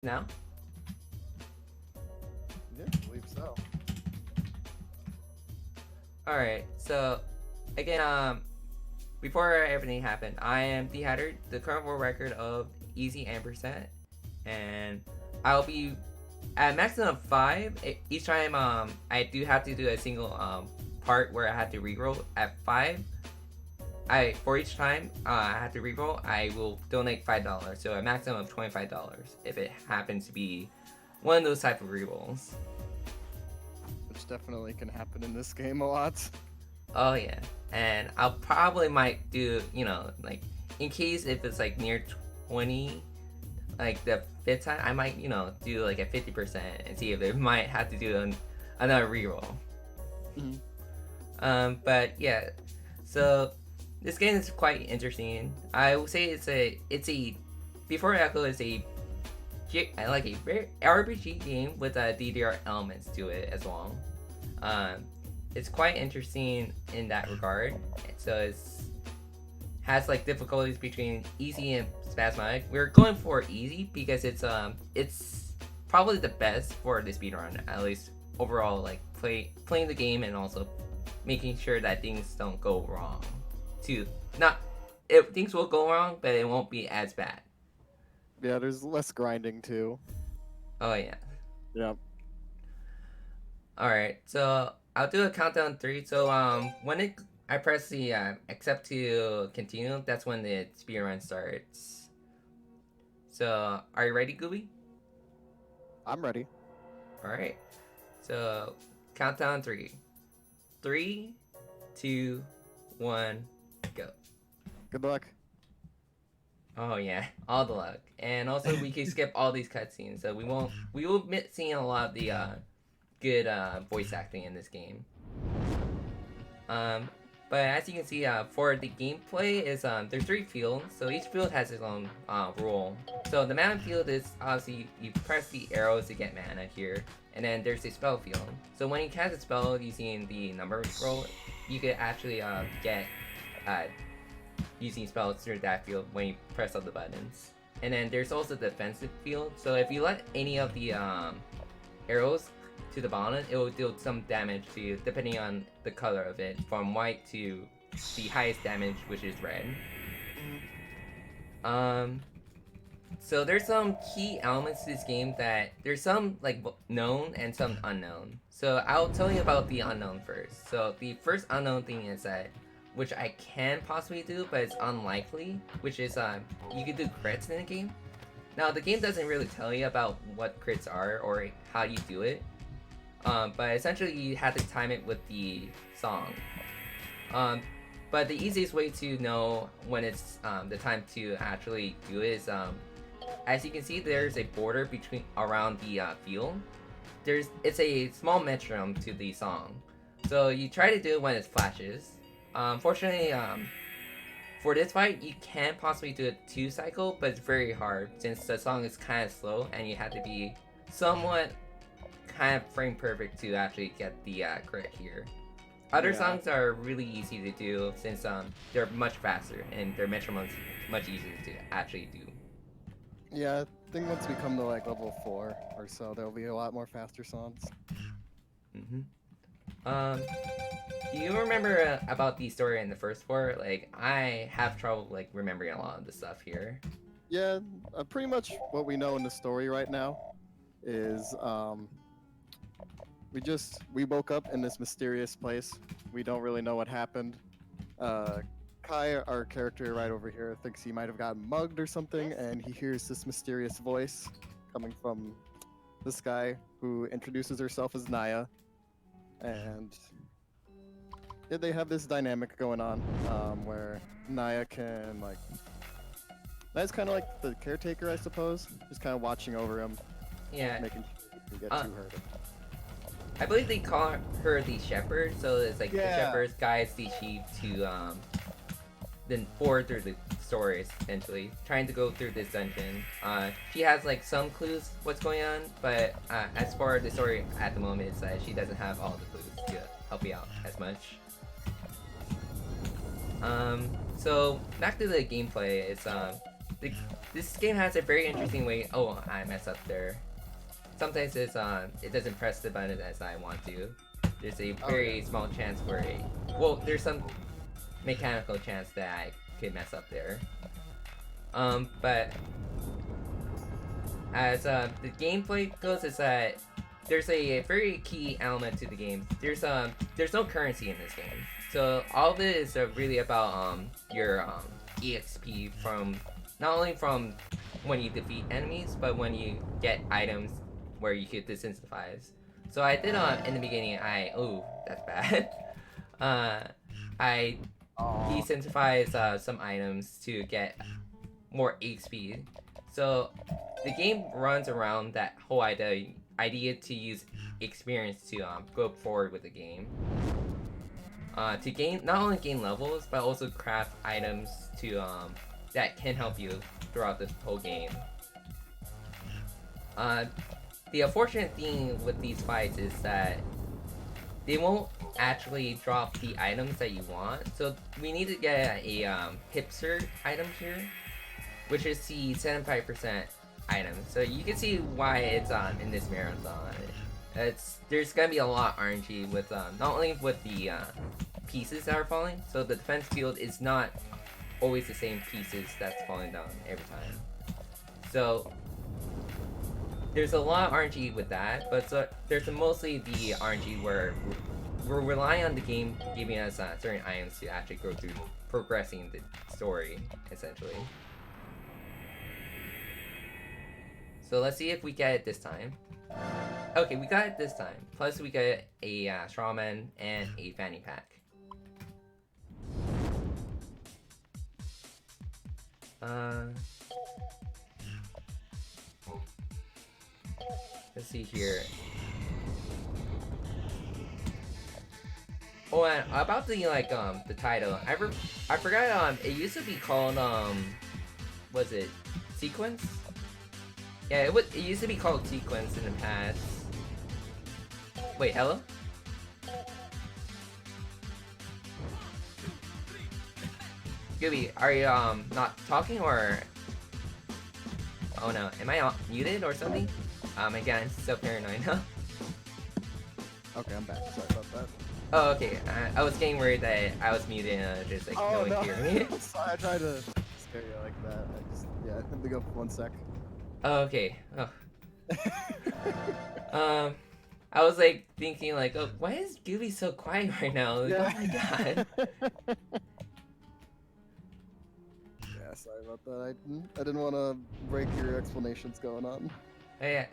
now? Yeah, I believe so. Alright, so again, before everything happened, I am Th3Hatt3r, the current world record of easy ampersand, and I'll be at maximum of 5. Each time I do have to do a single part where I have to reroll at 5. For each time I have to reroll, I will donate $5, so a maximum of $25 if it happens to be one of those type of rerolls. Which definitely can happen in this game a lot. Oh yeah, and I'll probably might do, like, in case if it's like near 20, like the 5th time, I might, do like a 50% and see if it might have to do another reroll. But yeah, so this game is quite interesting. I would say it's a before Echo is like a very RPG game with DDR elements to it as well. It's quite interesting in that regard. So it's has like difficulties between easy and spasmodic. We're going for easy because it's probably the best for the speedrun, at least overall, like playing the game and also making sure that things don't go wrong. Things will go wrong, but it won't be as bad. Yeah, there's less grinding too. Oh yeah. Yeah. Alright, so I'll do a countdown 3. So when I press the accept to continue, that's when the speedrun starts. So are you ready, Gooby? I'm ready. Alright. So countdown 3. 3, 2, 1, go. Good luck. Oh yeah, all the luck. And also we can skip all these cutscenes, so we will miss seeing a lot of the good voice acting in this game. But as you can see, for the gameplay is there's 3 fields, so each field has its own rule. So the mana field is obviously you press the arrows to get mana here, and then there's the spell field. So when you cast a spell using the number roll, you could actually get using spells through that field when you press all the buttons. And then there's also the defensive field. So if you let any of the arrows to the bottom, it will deal some damage to you depending on the color of it, from white to the highest damage, which is red. So there's some key elements to this game that there's some like known and some unknown. So I'll tell you about the unknown first. So the first unknown thing is that, which I can possibly do, but it's unlikely, which is you can do crits in the game. Now the game doesn't really tell you about what crits are or how you do it, but essentially you have to time it with the song. But the easiest way to know when it's the time to actually do it is, as you can see, there's a border around the field. It's a small metronome to the song, so you try to do it when it flashes. Fortunately, for this fight, you can possibly do a 2 cycle, but it's very hard since the song is kind of slow and you have to be somewhat kind of frame perfect to actually get the crit here. Other songs are really easy to do since they're much faster and their metronome's much easier to actually do. Yeah, I think once we come to like level 4 or so, there'll be a lot more faster songs. Do you remember about the story in the first 4? Like, I have trouble like remembering a lot of the stuff here. Yeah, pretty much what we know in the story right now is we woke up in this mysterious place. We don't really know what happened. Kai, our character right over here, thinks he might have gotten mugged or something, and he hears this mysterious voice coming from this guy who introduces herself as Naya. And yeah, they have this dynamic going on where Naya can, like, Naya's kind of like the caretaker, I suppose, just kind of watching over him, making sure he can get to her. I believe they call her the shepherd, so it's like the shepherd guides the sheep to then forward through the story, essentially trying to go through this dungeon. She has like some clues what's going on, but as far as the story at the moment, it's that she doesn't have all the clues to help you out as much. So back to the gameplay, it's this game has a very interesting way. Oh, I messed up there. Sometimes it doesn't press the button as I want to. There's a very small chance for there's some mechanical chance that I could mess up there. But as the gameplay goes, is that there's a very key element to the game. There's no currency in this game, so all of it is really about your EXP from not only from when you defeat enemies, but when you get items where you could disincentivize. So I did in the beginning. That's bad. I disincentivize some items to get more XP. So the game runs around that whole idea to use experience to go forward with the game. To gain not only gain levels, but also craft items to that can help you throughout this whole game. The unfortunate thing with these fights is that they won't actually drop the items that you want. So we need to get a hipster item here, which is the 75% item. So you can see why it's in this marathon. There's gonna be a lot of RNG with not only with the pieces that are falling. So the defense field is not always the same pieces that's falling down every time. So there's a lot of RNG with that, but there's mostly the RNG where we're relying on the game giving us certain items to actually go through progressing the story, essentially. So let's see if we get it this time. Okay, we got it this time. Plus we got a strawman and a fanny pack. Let's see here. Oh, and about the the title, I forgot. It used to be called was it Sequence? Yeah, it used to be called Sequence in the past. Wait, hello? Gooby, are you not talking or? Oh no, am I muted or something? Again, I'm so paranoid now. Okay, I'm back. Sorry about that. Oh, okay. I was getting worried that I was muted and just like no one hear me. Sorry, I tried to scare you like that. Let me go for 1 sec. Oh, okay. Oh. I was like thinking like, oh, why is Gooby so quiet right now? Like, Yeah. Oh my god. Yeah, sorry about that. I didn't want to break your explanations going on. Oh, yeah.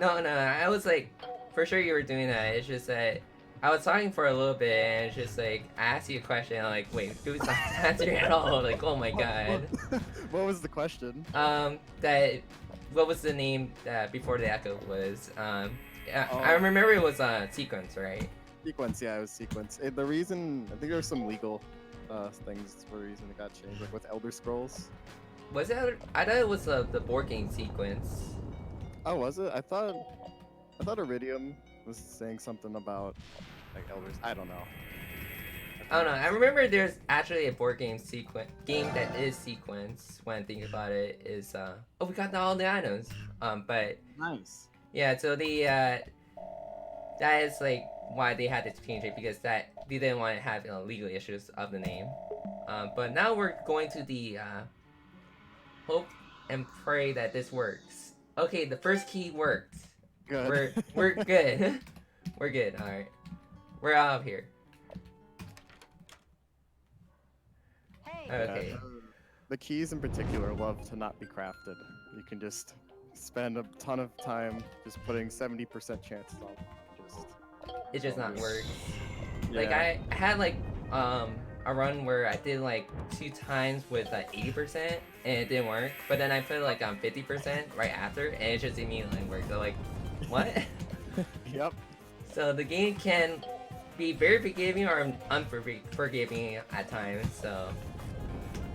No, I was like, for sure you were doing that. It's just that I was talking for a little bit and it's just like, I asked you a question and I'm like, wait, Gooby's not answering at all. Like, oh my god. What was the question? What was the name that before the echo was? I remember it was Sequence, right? Sequence, yeah, it was Sequence. The reason, I think there was some legal things for the reason it got changed, like with Elder Scrolls. Was it? I thought it was the board game Sequence. Oh, was it? I thought Iridium was saying something about like Elders. I don't know. I don't know. I remember there's actually a board game game that is Sequence. When I think about it, is oh, we got all the items. But Nice. yeah, so the that is like why they had to change it, because that they didn't want to have legal issues of the name. But now we're going to the hope and pray that this works. Okay, the first key worked. Good. We're good. We're good. All right, we're out of here. Okay. The keys in particular love to not be crafted. You can just spend a ton of time just putting 70% chances on It just not works. Yeah. Like I had like a run where I did like 2 times with 80% and it didn't work, but then I put like 50% right after and it just immediately worked. So like, what? Yep. So the game can be very forgiving or unforgiving at times. So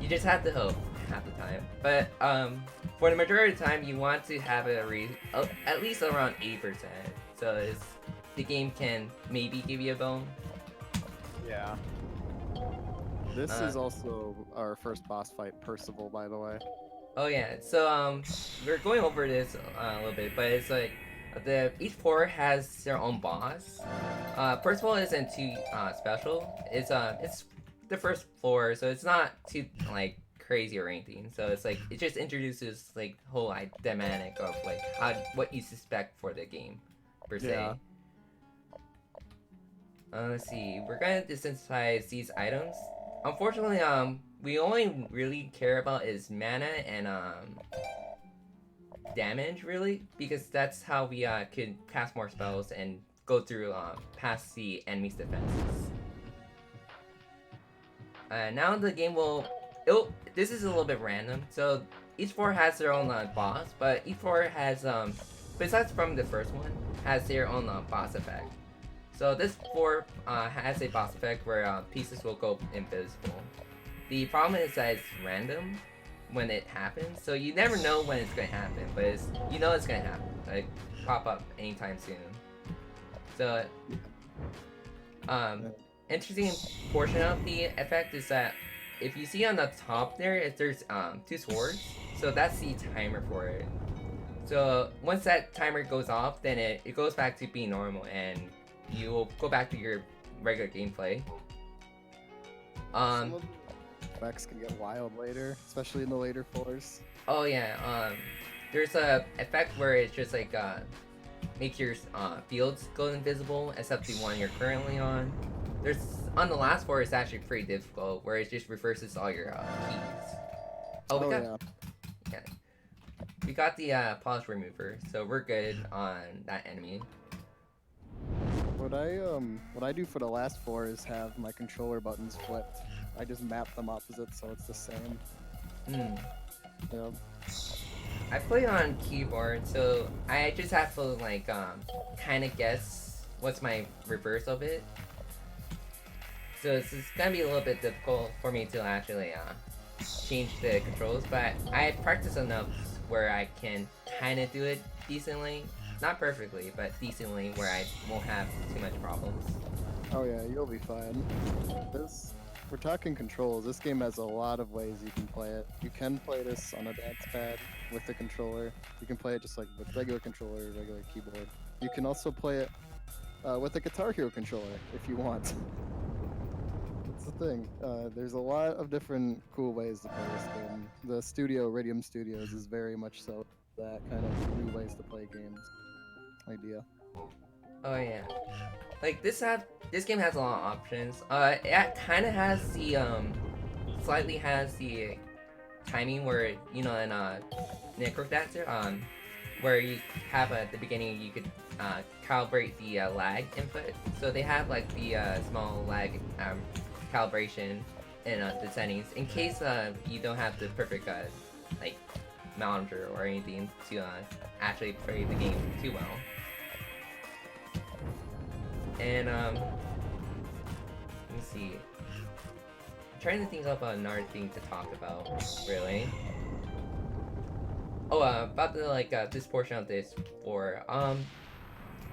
you just have to hope half the time. But for the majority of the time, you want to have it at least around 80%. So the game can maybe give you a bone. Yeah. This is also our first boss fight, Percival, by the way. Oh yeah, so we're going over this a little bit, but it's like each floor has their own boss. First of all, it isn't too special. It's the first floor, so it's not too like crazy or anything. So it's like it just introduces like whole like dynamic of like how what you suspect for the game per se. Yeah. Let's see. We're gonna desensitize these items. Unfortunately, we only really care about is mana and damage really, because that's how we could cast more spells and go through past the enemy's defenses. Now the game will. This is a little bit random. So each floor has their own boss, but each floor has besides from the first one, has their own boss effect. So this floor has a boss effect where pieces will go invisible. The problem is that it's random when it happens, so you never know when it's gonna happen, but you know it's gonna happen, like pop up anytime soon. So, interesting portion of the effect is that if you see on the top there's 2 swords, so that's the timer for it. So once that timer goes off, then it goes back to being normal, and you will go back to your regular gameplay. Some of the effects can get wild later, especially in the later floors. Oh yeah, there's a effect where it's just like make your fields go invisible, except the one you're currently on. On the last floor, it's actually pretty difficult, where it just reverses all your keys. We got the polish remover, so we're good on that enemy. What I do for the last floor is have my controller buttons flipped. I just map them opposite so it's the same. Yep. I play on keyboard, so I just have to like kind of guess what's my reverse of it. So it's gonna be a little bit difficult for me to actually change the controls, but I practice enough where I can kind of do it decently. Not perfectly, but decently, where I won't have too much problems. Oh yeah, you'll be fine. We're talking controls. This game has a lot of ways you can play it. You can play this on a dance pad with the controller. You can play it just like with regular controller, regular keyboard. You can also play it with a Guitar Hero controller if you want. That's the thing. There's a lot of different cool ways to play this game. The studio, Iridium Studios, is very much so that kind of new ways to play games idea. Oh yeah, like this game has a lot of options. It kind of has the slightly has the timing where in Th3Hatt3r where you have at the beginning you could calibrate the lag input. So they have like the small lag calibration in the settings in case you don't have the perfect like monitor or anything to actually play the game too well. And let me see. I'm trying to think of another thing to talk about, really. Oh, about the this portion of this floor.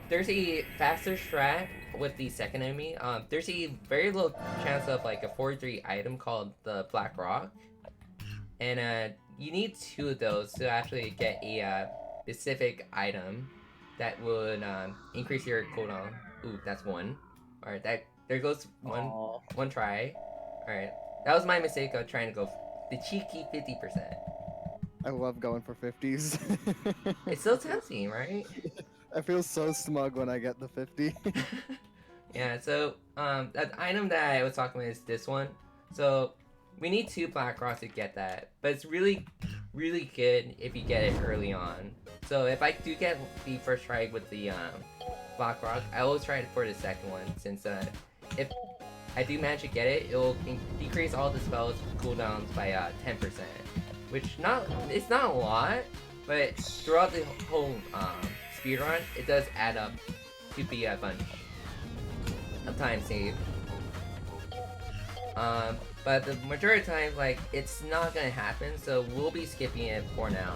There's a faster strat with the second enemy. There's a very low chance of like a 4-3 item called the Black Rock, and you need 2 of those to actually get a specific item that would increase your cooldown. Ooh, that's 1. All right, there goes one try. All right, that was my mistake of trying to go the cheeky 50%. I love going for 50s. It's so tempting, right? I feel so smug when I get the 50. Yeah, so that item that I was talking about is this one. So we need 2 Black Rocks to get that, but it's really, really good if you get it early on. So if I do get the first try with the Black Rock, I always try it for the second one, since if I do manage to get it, it will decrease all the spells cooldowns by 10%, which it's not a lot, but throughout the whole speedrun, it does add up to be a bunch of time saved. But the majority of the time, like, it's not gonna happen, so we'll be skipping it for now.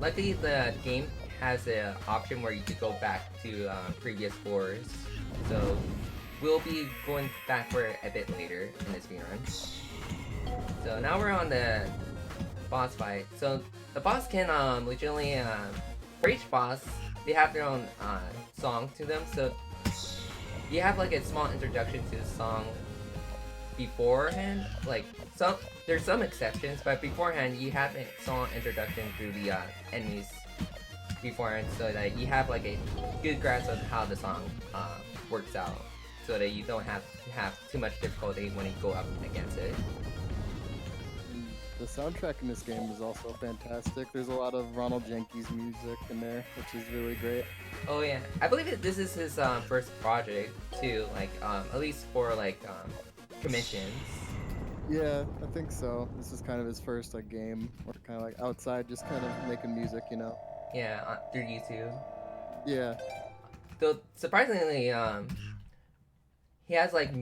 Luckily, the game has an option where you could go back to previous floors, so we'll be going back for a bit later in this speedrun. So now we're on the boss fight. So the boss can legitimately for each boss they have their own song to them. So you have like a small introduction to the song beforehand. Like there's some exceptions, but beforehand you have a song introduction through the enemies beforehand, so that you have like a good grasp of how the song works out, so that you don't have to have too much difficulty when you go up against it. The soundtrack in this game is also fantastic. There's a lot of Ronald Jenkins music in there, which is really great. Oh yeah, I believe that this is his first project too, like at least for like commissions. Yeah, I think so. This is kind of his first like game, or kind of like outside, just kind of making music, you know. Yeah, through YouTube. Yeah. Though surprisingly, he has like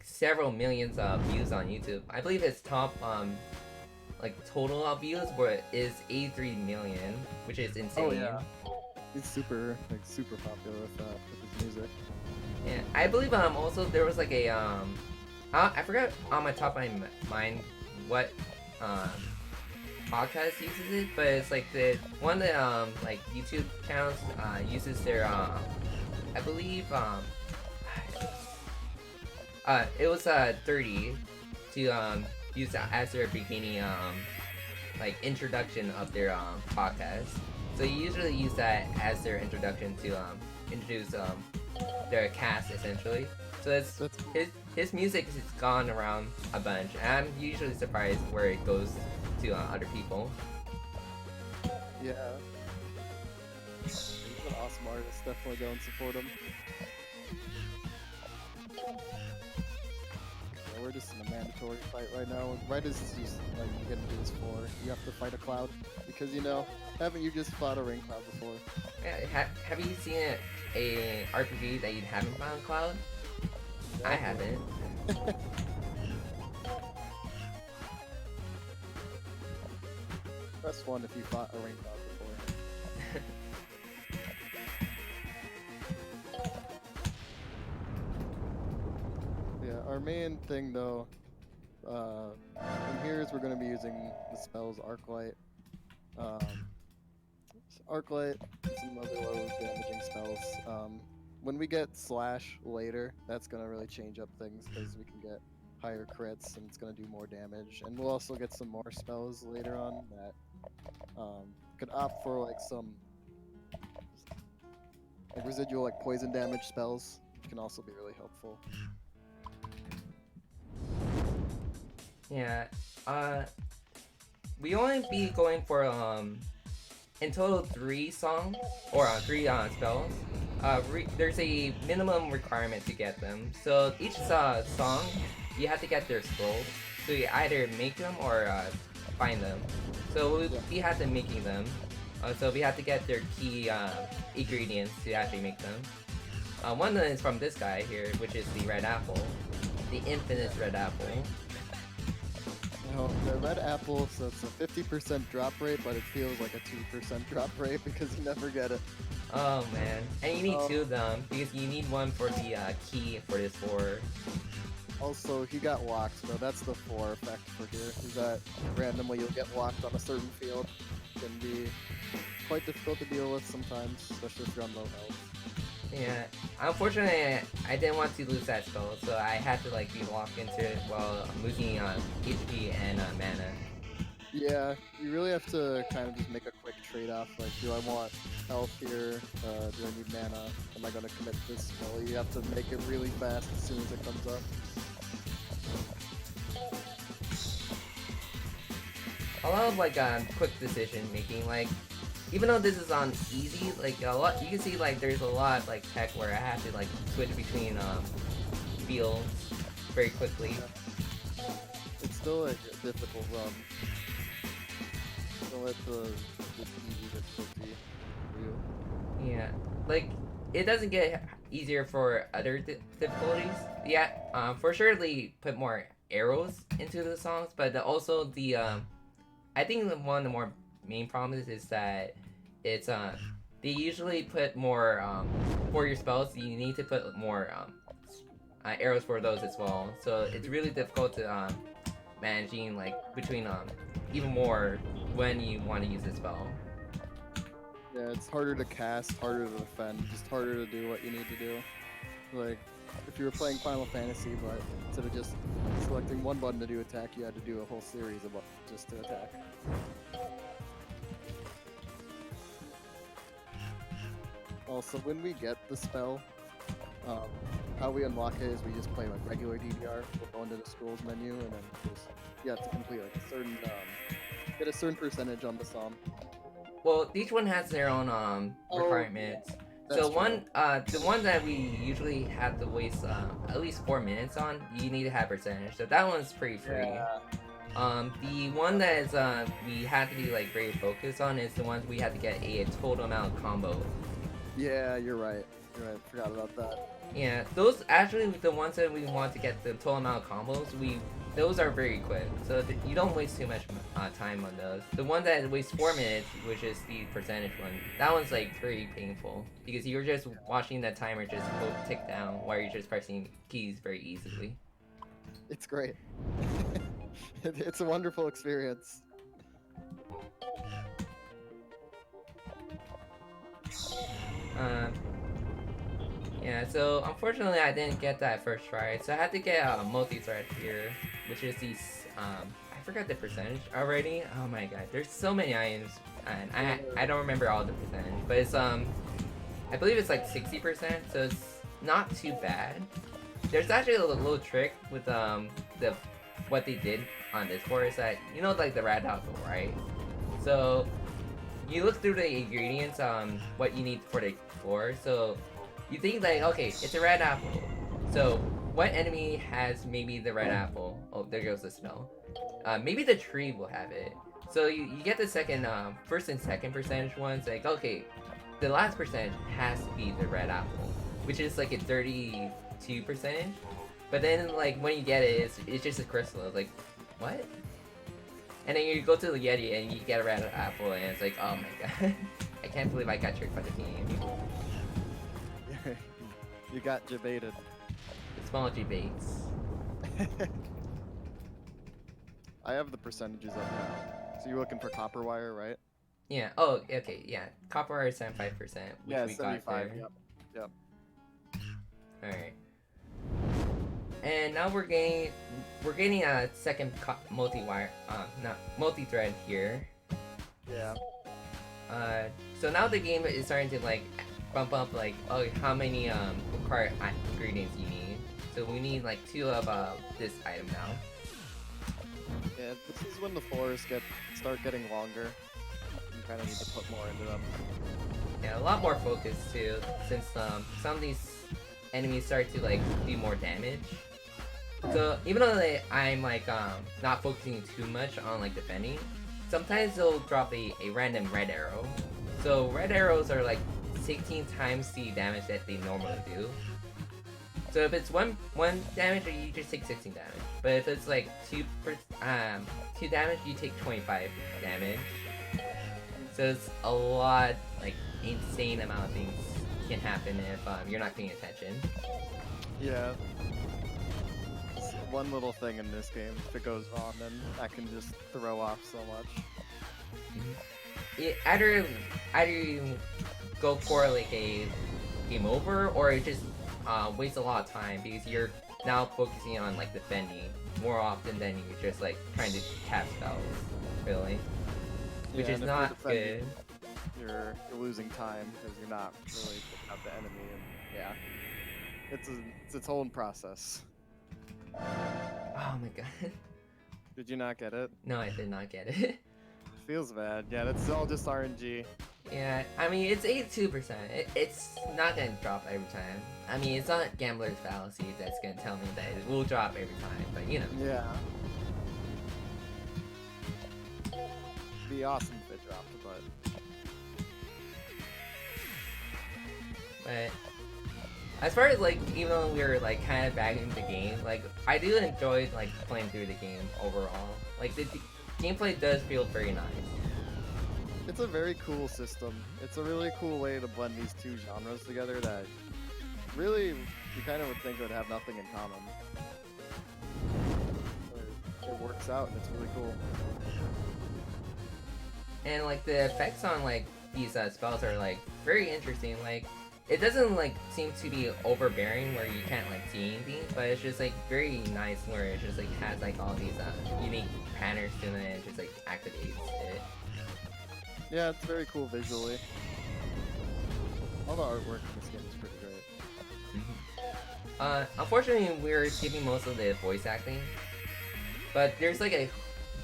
several millions of views on YouTube. I believe his top like total of views is 83 million, which is insane. Oh yeah. He's super popular with that, with his music. Yeah, I believe also there was like a I forgot on my top of my mind what podcast uses it, but it's like the one that like YouTube channels uses their I believe it was 30 to use that as their beginning like introduction of their podcast. So you usually use that as their introduction to introduce their cast essentially. So it's his music has gone around a bunch, and I'm usually surprised where it goes to other people. Yeah. He's an awesome artist. Definitely go and support him. Yeah, we're just in a mandatory fight right now. Right as you get into this floor, you have to fight a cloud because haven't you just fought a rain cloud before? Yeah, have you seen a RPG that you haven't found Cloud? No. I haven't. Press 1 if you fought a rain cloud before. Yeah, our main thing though, in here is we're going to be using the spells Arclight. Arclight and some other low damaging spells. When we get Slash later, that's going to really change up things because we can get higher crits and it's going to do more damage. And we'll also get some more spells later on that could opt for like some like residual like poison damage spells, which can also be really helpful. Yeah, we only be going for in total 3 songs or 3 spells. There's a minimum requirement to get them. So each song, you have to get their scrolls. So you either make them or find them. So we have to making them. So we have to get their key ingredients to actually make them. One of them is from this guy here, which is the red apple, the infinite red apple. The red apple, so it's a 50% drop rate, but it feels like a 2% drop rate because you never get it. Oh man, and you need 2 of them because you need one for the key for this 4. Also, he got locked, so that's the 4 effect for here, is that randomly you'll get locked on a certain field. It can be quite difficult to deal with sometimes, especially if you're on low health. Yeah, unfortunately, I didn't want to lose that spell, so I had to like be locked into it while losing HP and mana. Yeah, you really have to kind of just make a quick trade-off, like, do I want health here, do I need mana, am I going to commit this spell? You have to make it really fast as soon as it comes up. A lot of like quick decision making, like even though this is on easy, like a lot, you can see like there's a lot like tech where I have to like switch between fields very quickly. Yeah. It's still like a difficult run. Don't let the easy difficulty for you. Yeah, like it doesn't get easier for other difficulties. Yeah, for sure they put more arrows into the songs, but also the I think one of the more main problems is that it's they usually put more for your spells. You need to put more arrows for those as well. So it's really difficult to managing like between even more when you want to use a spell. Yeah, it's harder to cast, harder to defend, just harder to do what you need to do. Like, if you were playing Final Fantasy, but instead of just selecting one button to do attack, you had to do a whole series of buttons just to attack. Also, when we get the spell, how we unlock it is we just play like regular DDR. We'll go into the scrolls menu and then just you have to complete like a certain get a certain percentage on the song. Well, each one has their own requirements. So the one that we usually have to waste at least 4 minutes on, you need to have percentage. So that one's pretty free. Yeah. The one that is we have to be like very focused on is the ones we have to get a total amount of combos. Yeah, you're right. Forgot about that. Yeah, those actually the ones that we want to get the total amount of combos. Those are very quick, so you don't waste too much time on those. The one that wastes 4 minutes, which is the percentage one, that one's like very painful because you're just watching that timer just go tick down while you're just pressing keys very easily. It's great. It's a wonderful experience. Yeah, so unfortunately I didn't get that first try, so I had to get a multi-thread here, which is these, I forgot the percentage already. Oh my god, there's so many items, and I don't remember all the percentage, but it's, I believe it's like 60%, so it's not too bad. There's actually a little trick with, what they did on this board is that, you know, like the rat apple, right? So, you look through the ingredients, what you need for the floor, so you think like, okay, it's a red apple. So what enemy has maybe the red apple? Oh, there goes the smell. Maybe the tree will have it. So you get the second, first and second percentage ones. Like, okay, the last percentage has to be the red apple, which is like a 32%. But then like when you get it, it's just a crystal. It's like, what? And then you go to the Yeti and you get a red apple, and it's like, oh my god, I can't believe I got tricked by the game. You got debated. Small debates. I have the percentages up now. So you're looking for copper wire, right? Yeah. Oh, okay. Yeah. Copper wire is 75%. Yeah, we 75. Got there. Yep. All right. And now we're getting a second multi-wire, not multi-thread here. Yeah. So now the game is starting to like bump up like, oh, how many required ingredients you need. So we need like 2 of this item now. Yeah, this is when the floors start getting longer. You kind of need to put more into them. Yeah, a lot more focus too, since some of these enemies start to like do more damage. So even though I'm like not focusing too much on like defending, sometimes they'll drop a random red arrow. So red arrows are like 16 times the damage that they normally do. So if it's one damage, you just take 16 damage. But if it's like 2 damage, you take 25 damage. So it's a lot, like insane amount of things can happen if you're not paying attention. Yeah. It's one little thing in this game, if it goes wrong, then that can just throw off so much. Either you go for like a game over, or it just wastes a lot of time because you're now focusing on like defending more often than you're just like trying to cast spells, really, which is not good. You're losing time because you're not really picking up the enemy, and yeah, it's its own process. Oh my god. Did you not get it? No, I did not get it. Feels bad. Yeah, that's all just RNG. Yeah, I mean, it's 82%. It's not gonna drop every time. I mean, it's not Gambler's Fallacy that's gonna tell me that it will drop every time, but you know. Yeah. It'd be awesome if it dropped, But as far as like, even though we were like kind of bagging the game, like I do enjoy like playing through the game overall. Like the gameplay does feel very nice. it's a very cool system. It's a really cool way to blend these two genres together that really you kind of would think it would have nothing in common. But it works out and it's really cool. And like the effects on like these spells are like very interesting. Like it doesn't like seem to be overbearing where you can't like see anything, but it's just like very nice where it just like has like all these unique patterns to it and it just like activates it. Yeah, it's very cool visually. All the artwork in this game is pretty great. Unfortunately, we're skipping most of the voice acting, but there's like a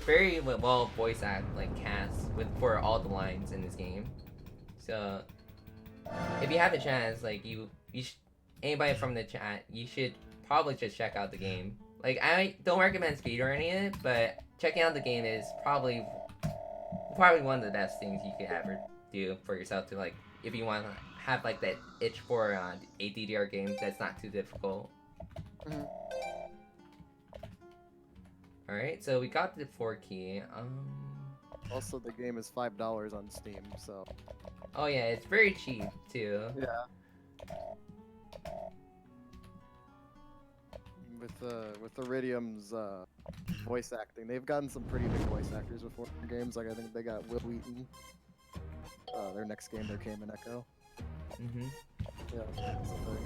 very well voice act like cast for all the lines in this game. So if you have a chance, like anybody from the chat, you should probably just check out the game. Like I don't recommend speedrunning it, but checking out the game is probably one of the best things you could ever do for yourself to like if you want to have like that itch for a Th3Hatt3r game that's not too difficult. Alright, so we got the 4 key. Also, the game is $5 on Steam, so. Oh yeah, it's very cheap too. Yeah. With Iridium's voice acting, they've gotten some pretty big voice actors before in games. Like I think they got Will Wheaton. Their next game, there came an Echo. Yeah, that's a thing.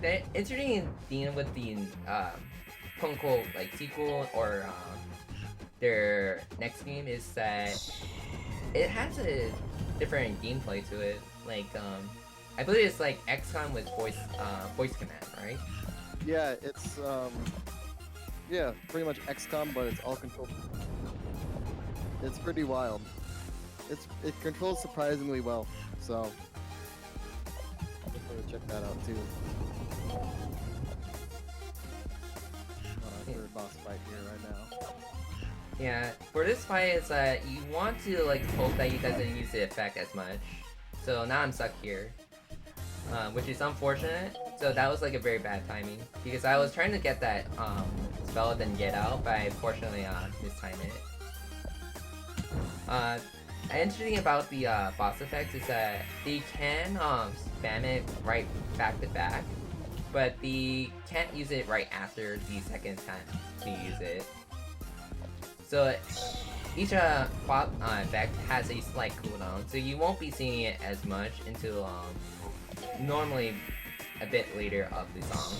The interesting thing with the quote unquote like sequel or their next game is that it has a different gameplay to it. Like I believe it's like XCOM with voice command, right? Yeah, it's yeah, pretty much XCOM, but it's all controlled. It's pretty wild. It controls surprisingly well, so definitely check that out too. Third boss fight here right now. Yeah, for this fight, it's that you want to like hope that he doesn't use the effect as much. So now I'm stuck here, which is unfortunate. So that was like a very bad timing because I was trying to get that spell then get out, but I unfortunately mistimed it. Interesting about the boss effects is that they can spam it right back to back, but they can't use it right after the second time to use it. So each bot effect has a slight cooldown, so you won't be seeing it as much until normally a bit later of the song.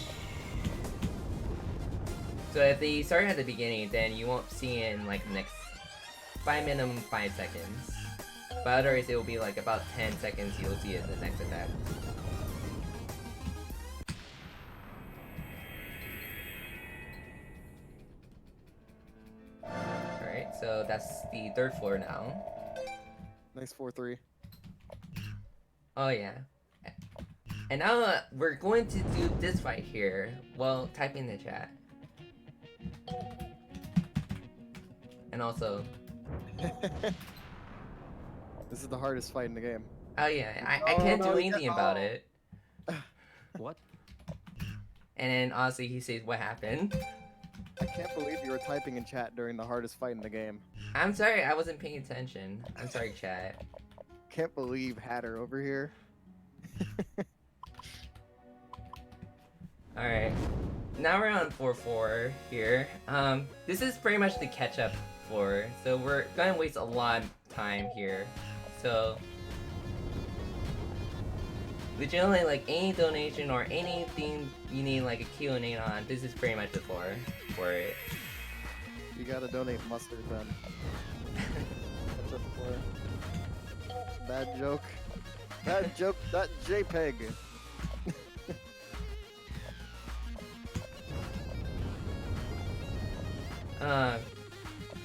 So if they start at the beginning, then you won't see it in like the next minimum 5 seconds. But otherwise it will be like about 10 seconds you'll see it in the next effect. Alright, so that's the 3rd floor now. Nice 4-3. Oh yeah. And now we're going to do this fight here. Well, type in the chat. And also... This is the hardest fight in the game. Oh yeah, I can't do anything about it. What? And then honestly he says, what happened? I can't believe you were typing in chat during the hardest fight in the game. I'm sorry, I wasn't paying attention. I'm sorry, chat. Can't believe Hatter over here. Alright. Now we're on 4-4 here. This is pretty much the catch-up floor, so we're gonna waste a lot of time here. So legitimately, like any donation or anything you need like a Q&A on, this is pretty much the floor for it. You gotta donate mustard then. That's a floor. Bad joke. Bad joke. That JPEG.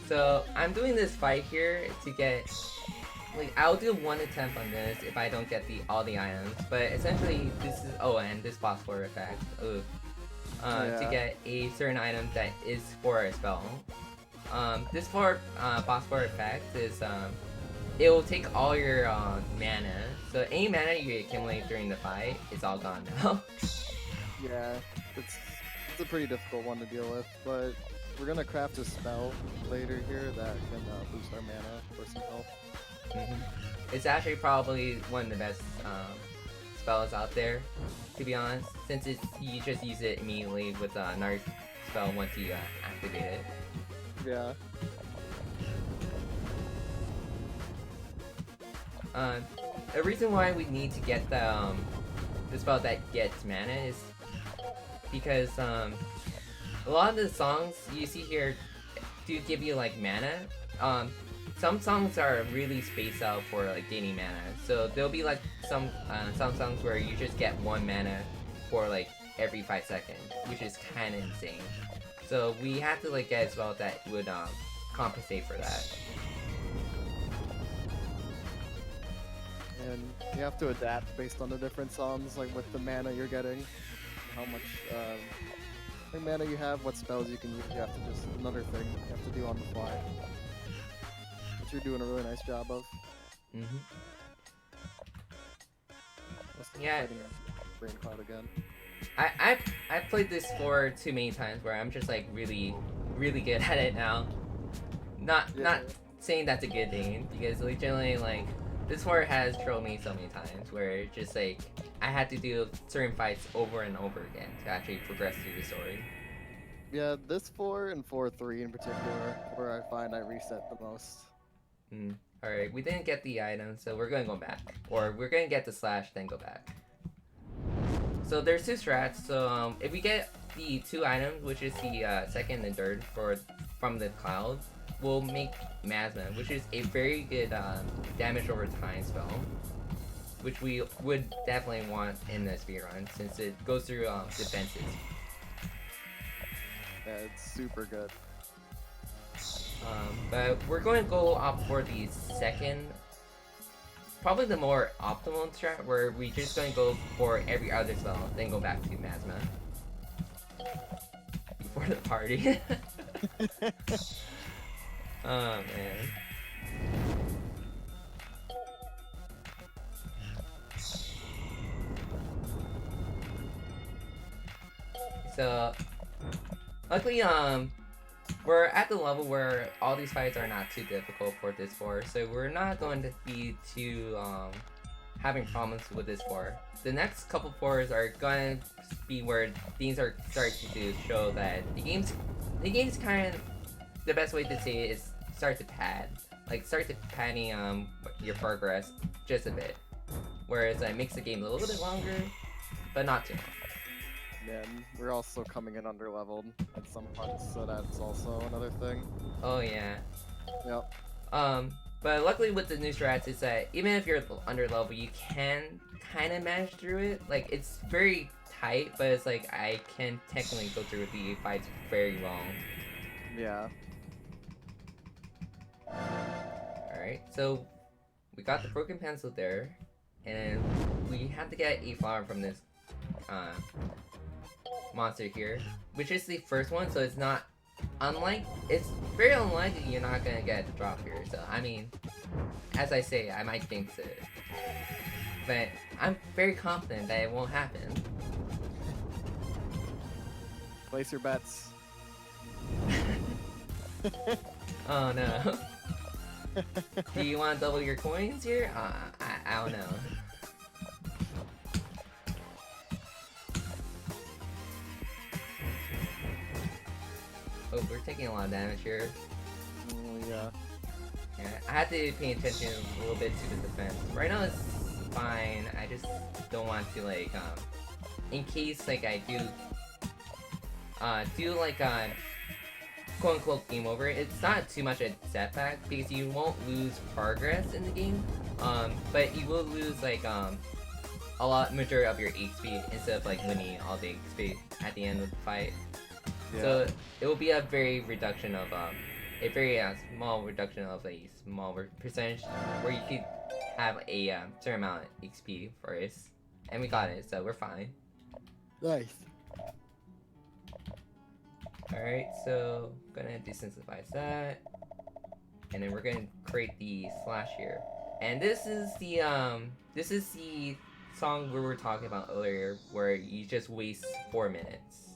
So I'm doing this fight here to get, like, I'll do one attempt on this if I don't get all the items, but essentially this is, and this boss floor effect, to get a certain item that is for a spell. This boss floor effect is, it will take all your mana, so any mana you accumulate during the fight is all gone now. Yeah, it's a pretty difficult one to deal with, but we're gonna craft a spell later here that can boost our mana for some health. It's actually probably one of the best spells out there, to be honest, since you just use it immediately with another spell once you activate it. Yeah. The reason why we need to get the spell that gets mana is because a lot of the songs you see here do give you like mana. Some songs are really spaced out for like gaining mana. So there'll be like some songs where you just get 1 mana for like every 5 seconds, which is kind of insane. So we have to like get a spell that would compensate for that. And you have to adapt based on the different songs, like with the mana you're getting, how much mana you have, what spells you can use. You have to just another thing you have to do on the fly, which you're doing a really nice job of. Yeah. Brain cloud again. I've played this for too many times where I'm just like really good at it now. Not saying that's a good thing, because legitimately like this war has trolled me so many times where it's just like I had to do certain fights over and over again to actually progress through the story. Yeah, this 4 and 4-3 in particular, where I find I reset the most. Alright, we didn't get the item, so we're gonna go back. Or we're gonna get the slash, then go back. So there's 2 strats, so if we get the 2 items, which is the second and third from the cloud, we'll make Masma, which is a very good damage over time spell, which we would definitely want in the speedrun since it goes through defenses. Yeah, it's super good. But we're going to go opt for the second, probably the more optimal strat, where we just going to go for every other spell, then go back to Masma before the party. Oh man. So luckily we're at the level where all these fights are not too difficult for this war, so we're not going to be too having problems with this war. The next couple wars are going to be where things are starting to show that the game's kind of, the best way to say it is start to pad. Like start to padding your progress just a bit. Whereas it makes the game a little bit longer, but not too long. And we're also coming in underleveled at some parts, so that's also another thing. Oh yeah. Yep. But luckily with the new strats is that even if you're under level, you can kind of manage through it. Like it's very tight, but it's like I can technically go through the fights very long. Yeah. Alright, so we got the broken pencil there, and we have to get a flower from this monster here, which is the first one, so it's not it's very unlikely you're not gonna get the drop here. So I mean, as I say, I might jinx it, but I'm very confident that it won't happen. Place your bets. Oh no. Do you want to double your coins here? I don't know. Oh, we're taking a lot of damage here. Yeah. Yeah, I had to pay attention a little bit to the defense. Right now it's fine. I just don't want to like in case like I do like quote unquote game over. It's not too much a setback because you won't lose progress in the game, but you will lose like a lot majority of your HP instead of like winning all the XP at the end of the fight. Yeah. So it will be a very reduction of a very small reduction of a small percentage where you could have a certain amount of XP first, and we got it, so we're fine. Nice. Alright, so gonna desensitize that, and then we're gonna create the slash here. And this is the song we were talking about earlier, where you just waste 4 minutes.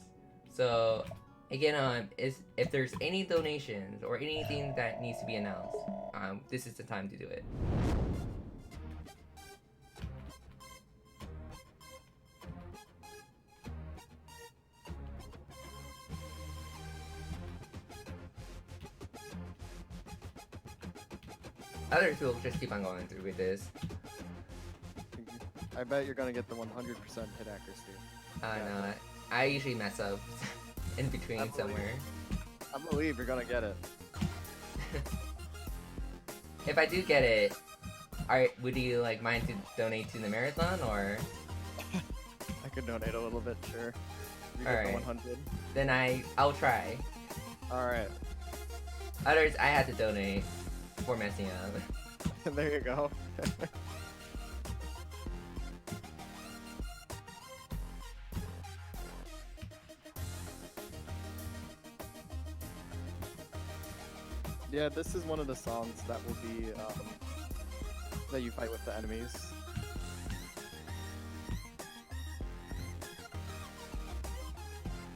So again, if there's any donations or anything that needs to be announced, this is the time to do it. others will just keep on going through with this. I bet you're gonna get the 100% hit accuracy. No, I usually mess up in between I believe- somewhere. I believe you're gonna get it. If I do get it, would you like mind to donate to the marathon or? I could donate a little bit, sure. You get Alright. the 100. Then I'll try. Alright. Others, I had to donate for messing up. There you go. Yeah, this is one of the songs that will be, that you fight with the enemies.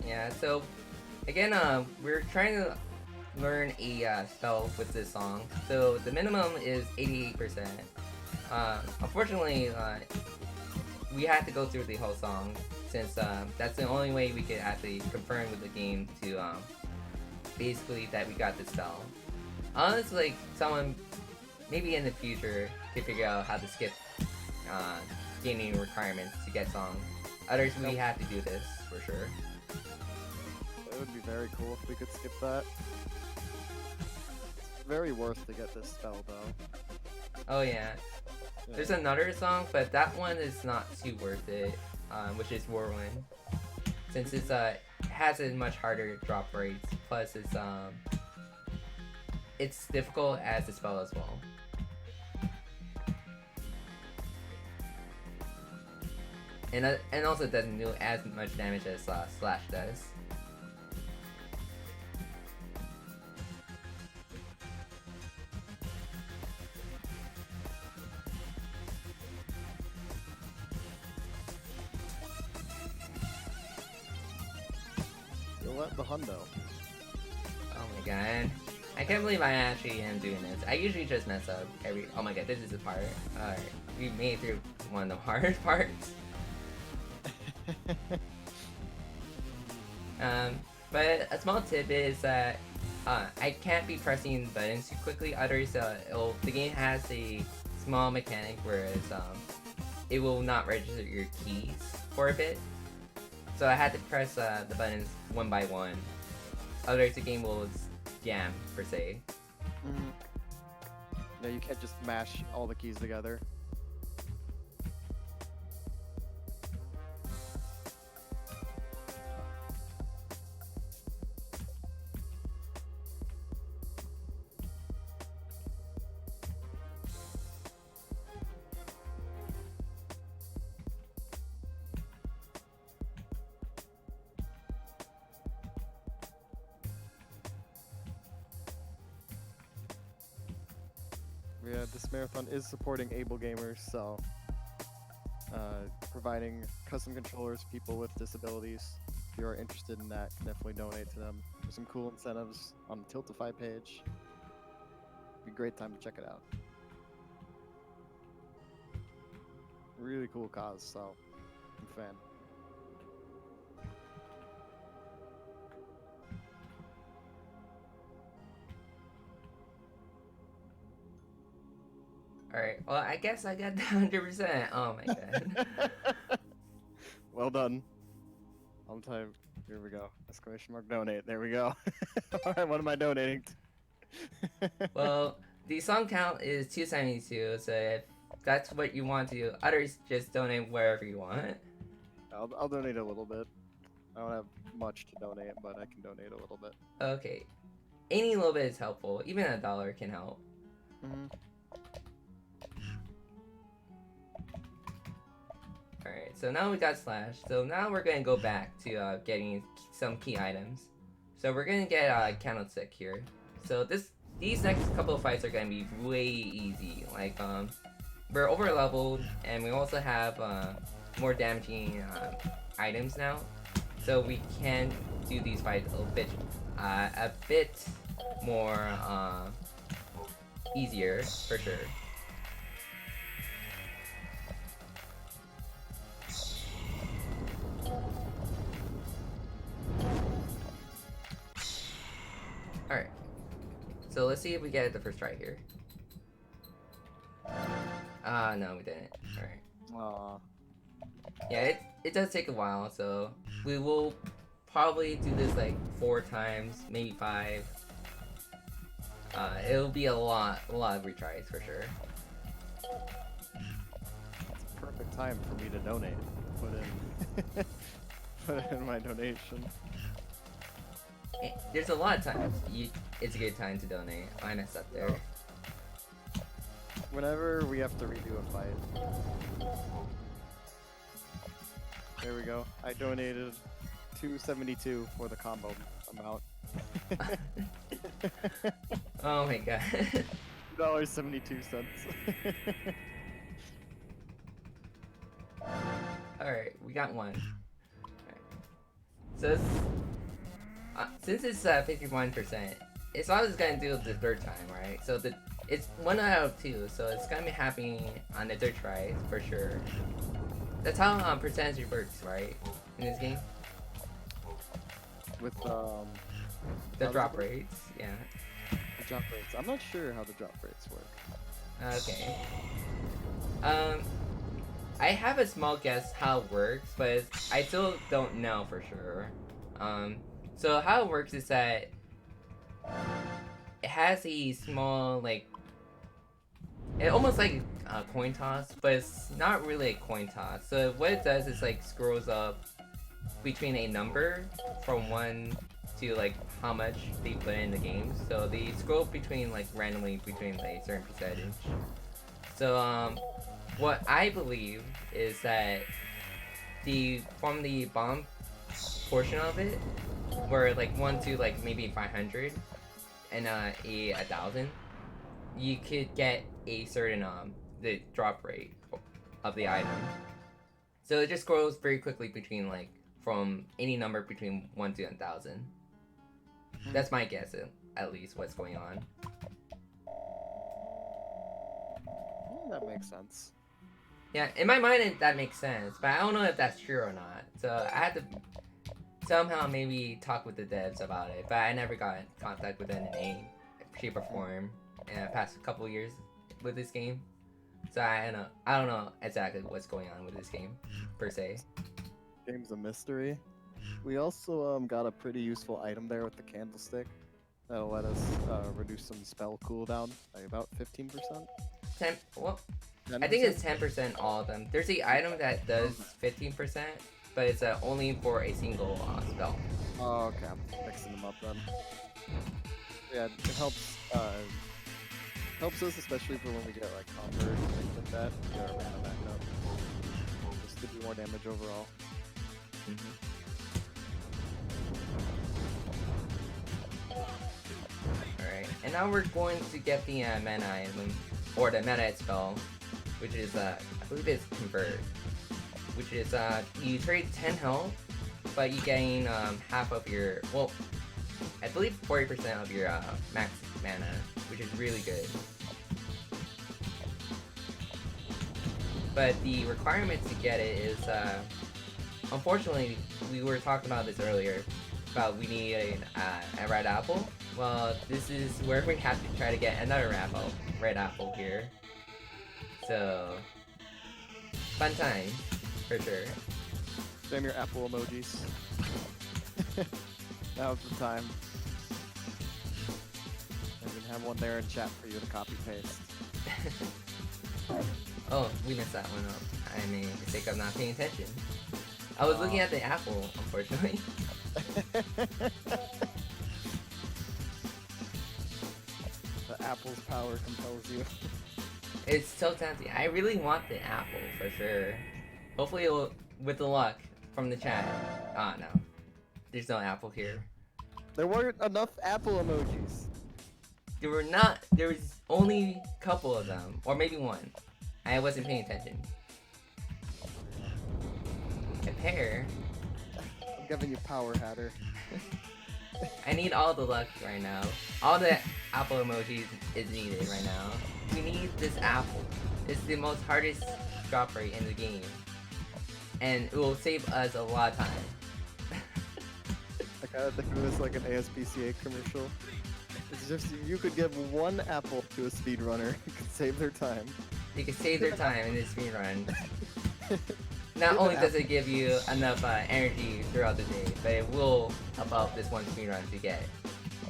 Yeah, so again, we're trying to learn a spell with this song. So the minimum is 88%. Unfortunately, we had to go through the whole song since that's the only way we could actually confirm with the game to basically that we got the spell. Unless like someone maybe in the future could figure out how to skip gaming requirements to get songs. Others we have to do this for sure. It would be very cool if we could skip that. It's very worth to get this spell though. Oh yeah. There's another song, but that one is not too worth it, which is Whirlwind. Since it's has a much harder drop rates, plus it's difficult as a spell as well. And also it doesn't do as much damage as Slash does. You'll let the hundo. Oh my god. I can't believe I actually am doing this. I usually just mess up every. Oh my god, this is the part. Alright, we made it through one of the hardest parts. But a small tip is that I can't be pressing buttons too quickly. Others, the game has a small mechanic whereas it will not register your keys for a bit. So I had to press the buttons one by one. Otherwise, the game will jam per se. Yeah, you can't just mash all the keys together. Yeah, this marathon is supporting able gamers, so providing custom controllers to people with disabilities. If you are interested in that, definitely donate to them. There's some cool incentives on the Th3Hatt3r page. Be a great time to check it out. Really cool cause, so I'm a fan. Alright, well, I guess I got the 100%. Oh my god. Well done. On time. Here we go. Exclamation mark donate. There we go. Alright, what am I donating to? Well, the song count is 272, so if that's what you want to do, others just donate wherever you want. I'll donate a little bit. I don't have much to donate, but I can donate a little bit. Okay. Any little bit is helpful. Even $1 can help. Alright, so now we got Slash. So now we're going to go back to getting some key items. So we're going to get Candlestick here. So these next couple of fights are going to be way easy. Like, we're over leveled, and we also have more damaging items now. So we can do these fights a bit more easier, for sure. Alright, so let's see if we get it the first try here. Ah, no, we didn't. Alright. Aw. Yeah, it does take a while, so we will probably do this like 4 times, maybe 5. It'll be a lot of retries for sure. It's a perfect time for me to donate. Put in my donation. There's a lot of times it's a good time to donate. I messed up there. Whenever we have to redo a fight. There we go. I donated $2.72 for the combo amount. Oh my god. $2.72. Alright, we got one. Alright. So since it's 51%, it's always gonna do it the 3rd time, right? So it's 1 out of 2, so it's gonna be happening on the 3rd try for sure. That's how percentage works, right? In this game? With The drop rates, yeah. the drop rates. I'm not sure how the drop rates work. Okay. I have a small guess how it works, but I still don't know for sure. So how it works is that it has a small, like, it almost like a coin toss, but it's not really a coin toss. So what it does is like scrolls up between a number from 1 to like how much they put in the game. So they scroll between like randomly between like a certain percentage. So what I believe is that from the bomb portion of it, where like 1 to like maybe 500 and 1,000, you could get a certain the drop rate of the item. So it just scrolls very quickly between like from any number between 1 to 1,000. That's my guess, at least what's going on. That makes sense. Yeah, in my mind that makes sense, but I don't know if that's true or not. So I had to somehow maybe talk with the devs about it, but I never got in contact with them in any shape or form in the past couple years with this game. So I don't know exactly what's going on with this game per se. Game's a mystery. We also got a pretty useful item there with the candlestick that'll let us reduce some spell cooldown by about 15%. Well, I think it's 10% all of them. There's the item that does 15%, but it's only for a single spell. Oh, okay. I'm mixing them up then. Yeah, it helps us, especially for when we get like conquered and things like that. Get our mana back up. Just to do more damage overall. Alright, and now we're going to get the mana item, or the mana spell, which is, I believe it's Convert. Which is, you trade 10 health, but you gain half of your, well, I believe 40% of your max mana, which is really good. But the requirements to get it is, unfortunately, we were talking about this earlier, about we need a red apple. Well, this is where we have to try to get another red apple here. So, fun time, for sure. Spam your apple emojis. Now's the time. I can have one there in chat for you to copy paste. Oh, we messed that one up. I made a mistake of not paying attention. I was looking at the apple, unfortunately. The apple's power compels you. It's so tempting. I really want the apple, for sure. Hopefully, it'll, with the luck from the chat. Ah, no. There's no apple here. There weren't enough apple emojis. There was only a couple of them. Or maybe one. I wasn't paying attention. A pear? I'm giving you power, Hatter. I need all the luck right now. All the apple emojis is needed right now. We need this apple. It's the most hardest drop rate in the game. And it will save us a lot of time. I kinda think of this like an ASPCA commercial. It's just you could give one apple to a speedrunner, it could save their time. you can save their time in this speedrun. Not Give only an does it give you enough energy throughout the day, but it will help out this one speedrun to get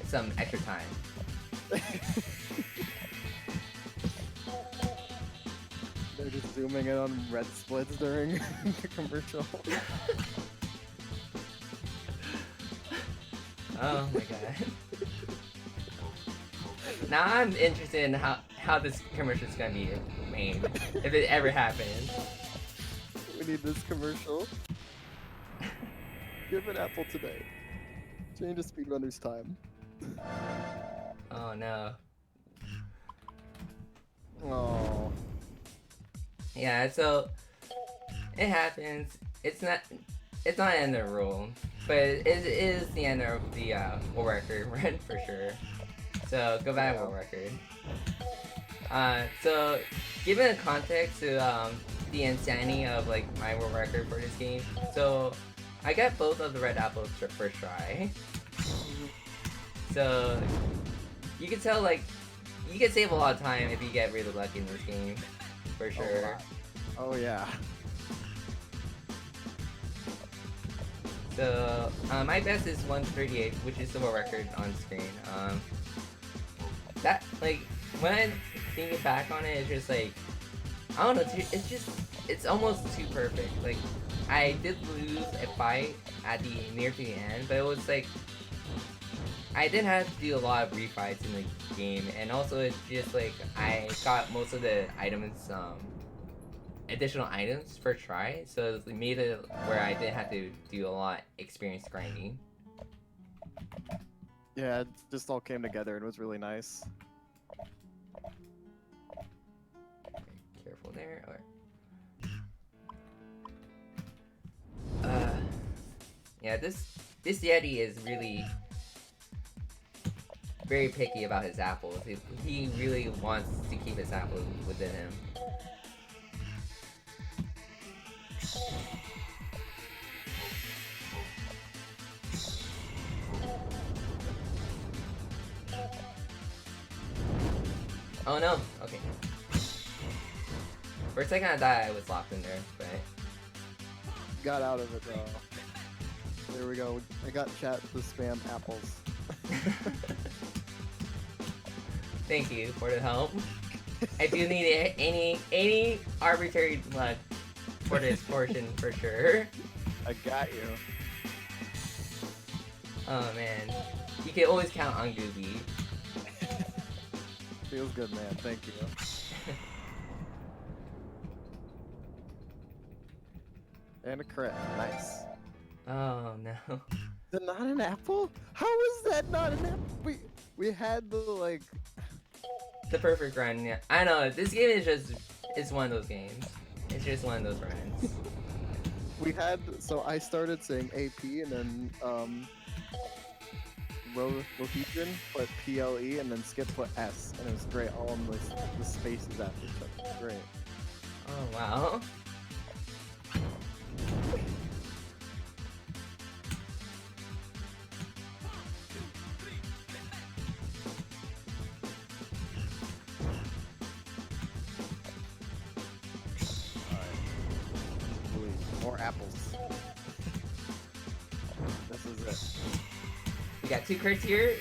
some extra time. They're just zooming in on red splits during the commercial. Oh my god. Now I'm interested in how this commercial is gonna be made, if it ever happens. We need this commercial. Give an apple today. Change a speedrunner's time. Oh no. Oh. Yeah, so it happens. It's not the end of the rule, but it is the end of the world record run for sure. So go back world record. So given the context to the insanity of like my world record for this game, so I got both of the red apples for first try. So you can tell like you can save a lot of time if you get really lucky in this game, for sure. Wow. Oh yeah. So my best is 138, which is the world record on screen. That like when I'm thinking back on it, it's just like I don't know. It's almost too perfect. Like I did lose a fight at the near to the end, but it was like I did have to do a lot of refights in the game, and also it's just like I got most of the items, additional items first try, so it made it where I didn't have to do a lot experience grinding. Yeah, it just all came together and was really nice. Careful there. Or... yeah, this Yeti is really very picky about his apples. He really wants to keep his apples within him. Oh no! Okay. For a second I thought I was locked in there, but... Got out of it though. There we go. I got chat to spam apples. Thank you for the help. I do need any arbitrary luck for this portion for sure. I got you. Oh man. You can always count on Gooby. Feels good, man. Thank you. And a crit. Nice. Oh no. Is it not an apple? How is that not an apple? We had the like. The perfect run, yeah. I know, this game is just, it's one of those games. It's just one of those runs. We had, so I started saying AP and then Rohedrin put PLE and then Skip put S, and it was great. All in the spaces after each other. Great. Oh wow. More apples. This is it. We got 2 crits here.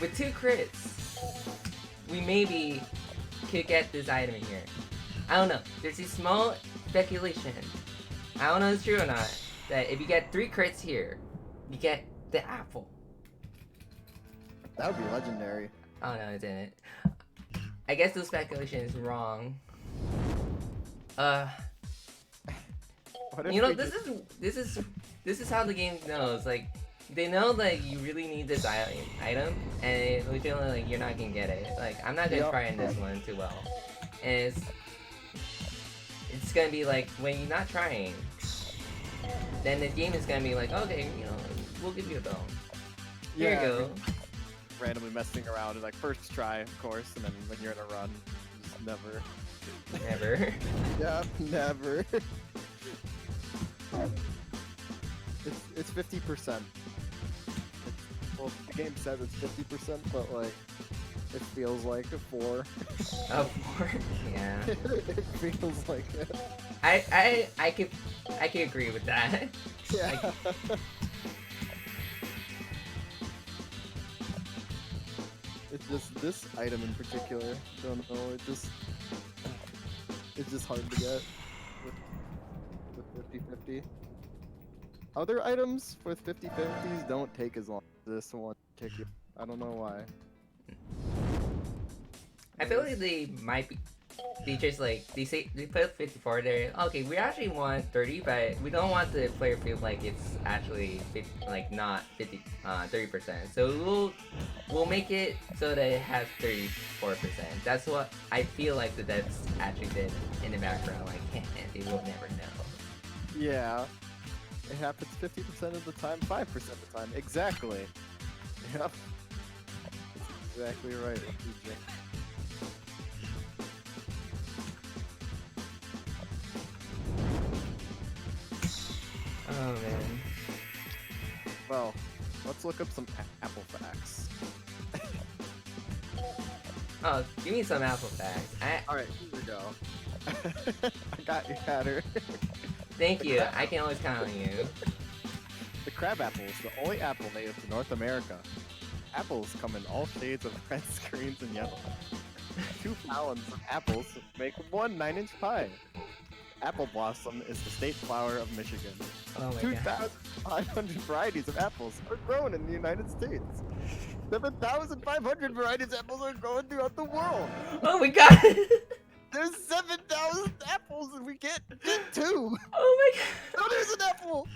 With 2 crits, we maybe could get this item in here. I don't know. There's a small speculation. I don't know if it's true or not. That if you get 3 crits here, you get the apple. That would be legendary. Oh no, it didn't. I guess the speculation is wrong. What if You know, we this just- is how the game knows. Like, they know that you really need this item, and literally, like, you're not gonna get it. Like, I'm not gonna Yep. try in this one too well, and it's gonna be like when you're not trying, then the game is gonna be like, okay, you know, we'll give you a bone. Here Yeah, you go. randomly messing around, like first try, of course, and then when you're in a run, just never. Never. Yep, never. It's 50%. Well, the game says it's 50%, but like It feels like a 4. Oh, 4. Yeah. It feels like it. I could agree with that. Yeah. It's just this item in particular. Don't know. It's just hard to get with 50/50. Other items with 50/50s don't take as long as this one. Kick you. I don't know why. I feel like they might be. They just like they say they put 54 there. Okay, we actually want 30, but we don't want the player feel like it's actually 50, like not 30%. So we'll make it so that it has 34%. That's what I feel like the devs actually did in the background. Like they will never know. Yeah. It happens 50% of the time, 5% of the time. Exactly. Yep. That's exactly right. DJ. Oh man. Well, let's look up some Apple facts. Oh, give me some apple facts. Alright, here we go. I got you, Hatter. Thank you. I can always count on you. The crab apple is the only apple native to North America. Apples come in all shades of red, greens, and yellow. 2 gallons of apples make 1 9-inch pie. Apple blossom is the state flower of Michigan. Oh my god. 2,500 varieties of apples are grown in the United States. 7,500 varieties of apples are grown throughout the world. Oh my god. There's 7,000 apples and we can't get 2. Oh my god. Oh, there's an apple.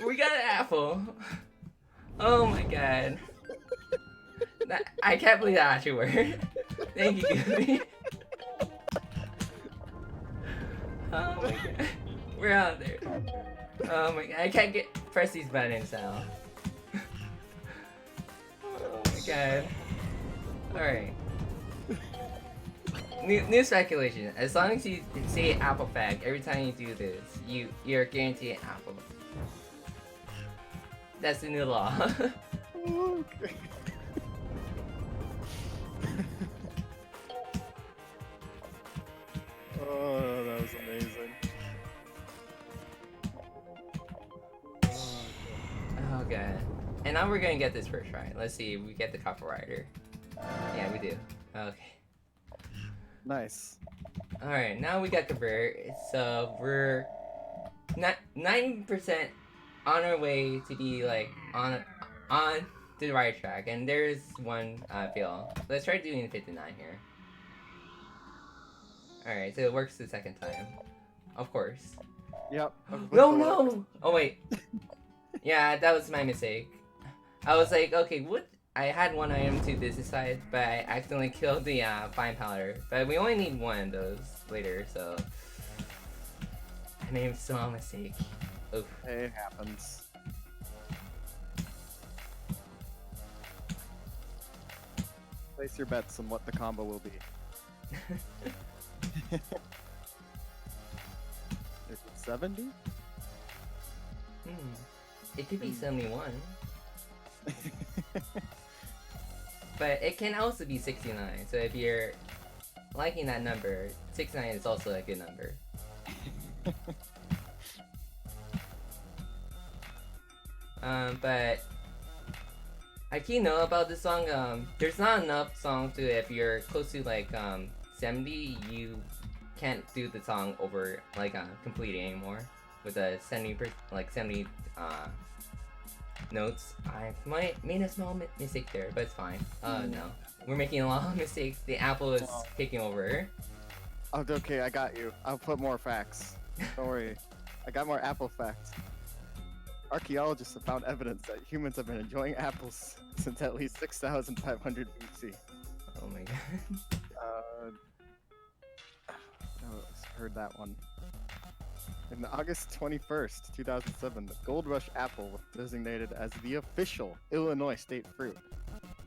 We got an apple. Oh my god. I can't believe that actually worked. Thank you, Goofy. Oh my god. We're out there. Oh my god. I can't press these buttons now. Oh my god. Alright. New speculation. As long as you say apple fact every time you do this, you're guaranteed an apple. That's the new law. Okay. Oh, that was amazing. Oh god. And now we're gonna get this first try. Let's see if we get the copywriter. Yeah, we do. Okay. Nice. Alright, now we got convert. So we're 90% on our way to be like on the right track. And there's one fail. Let's try doing 59 here. Alright, so it works the second time. Of course. Yep. No! Oh wait. Yeah, that was my mistake. I was like, okay, what? I had one item to this side, but I accidentally killed the fine powder. But we only need one of those later, so I made a small mistake. Oof. It happens. Place your bets on what the combo will be. Is it 70? It could be 71. But it can also be 69, so if you're liking that number, 69 is also a good number. But I can know about this song, there's not enough song to, if you're close to like 70, you can't do the song over like completely anymore with a 70 notes. I made a small mistake there, but it's fine. No, we're making a lot of mistakes. The apple is taking over. Oh, okay, I got you. I'll put more facts. Don't worry. I got more apple facts. Archaeologists have found evidence that humans have been enjoying apples since at least 6,500 BC. Oh my god. Heard that one. In August 21st, 2007, the Gold Rush apple was designated as the official Illinois state fruit.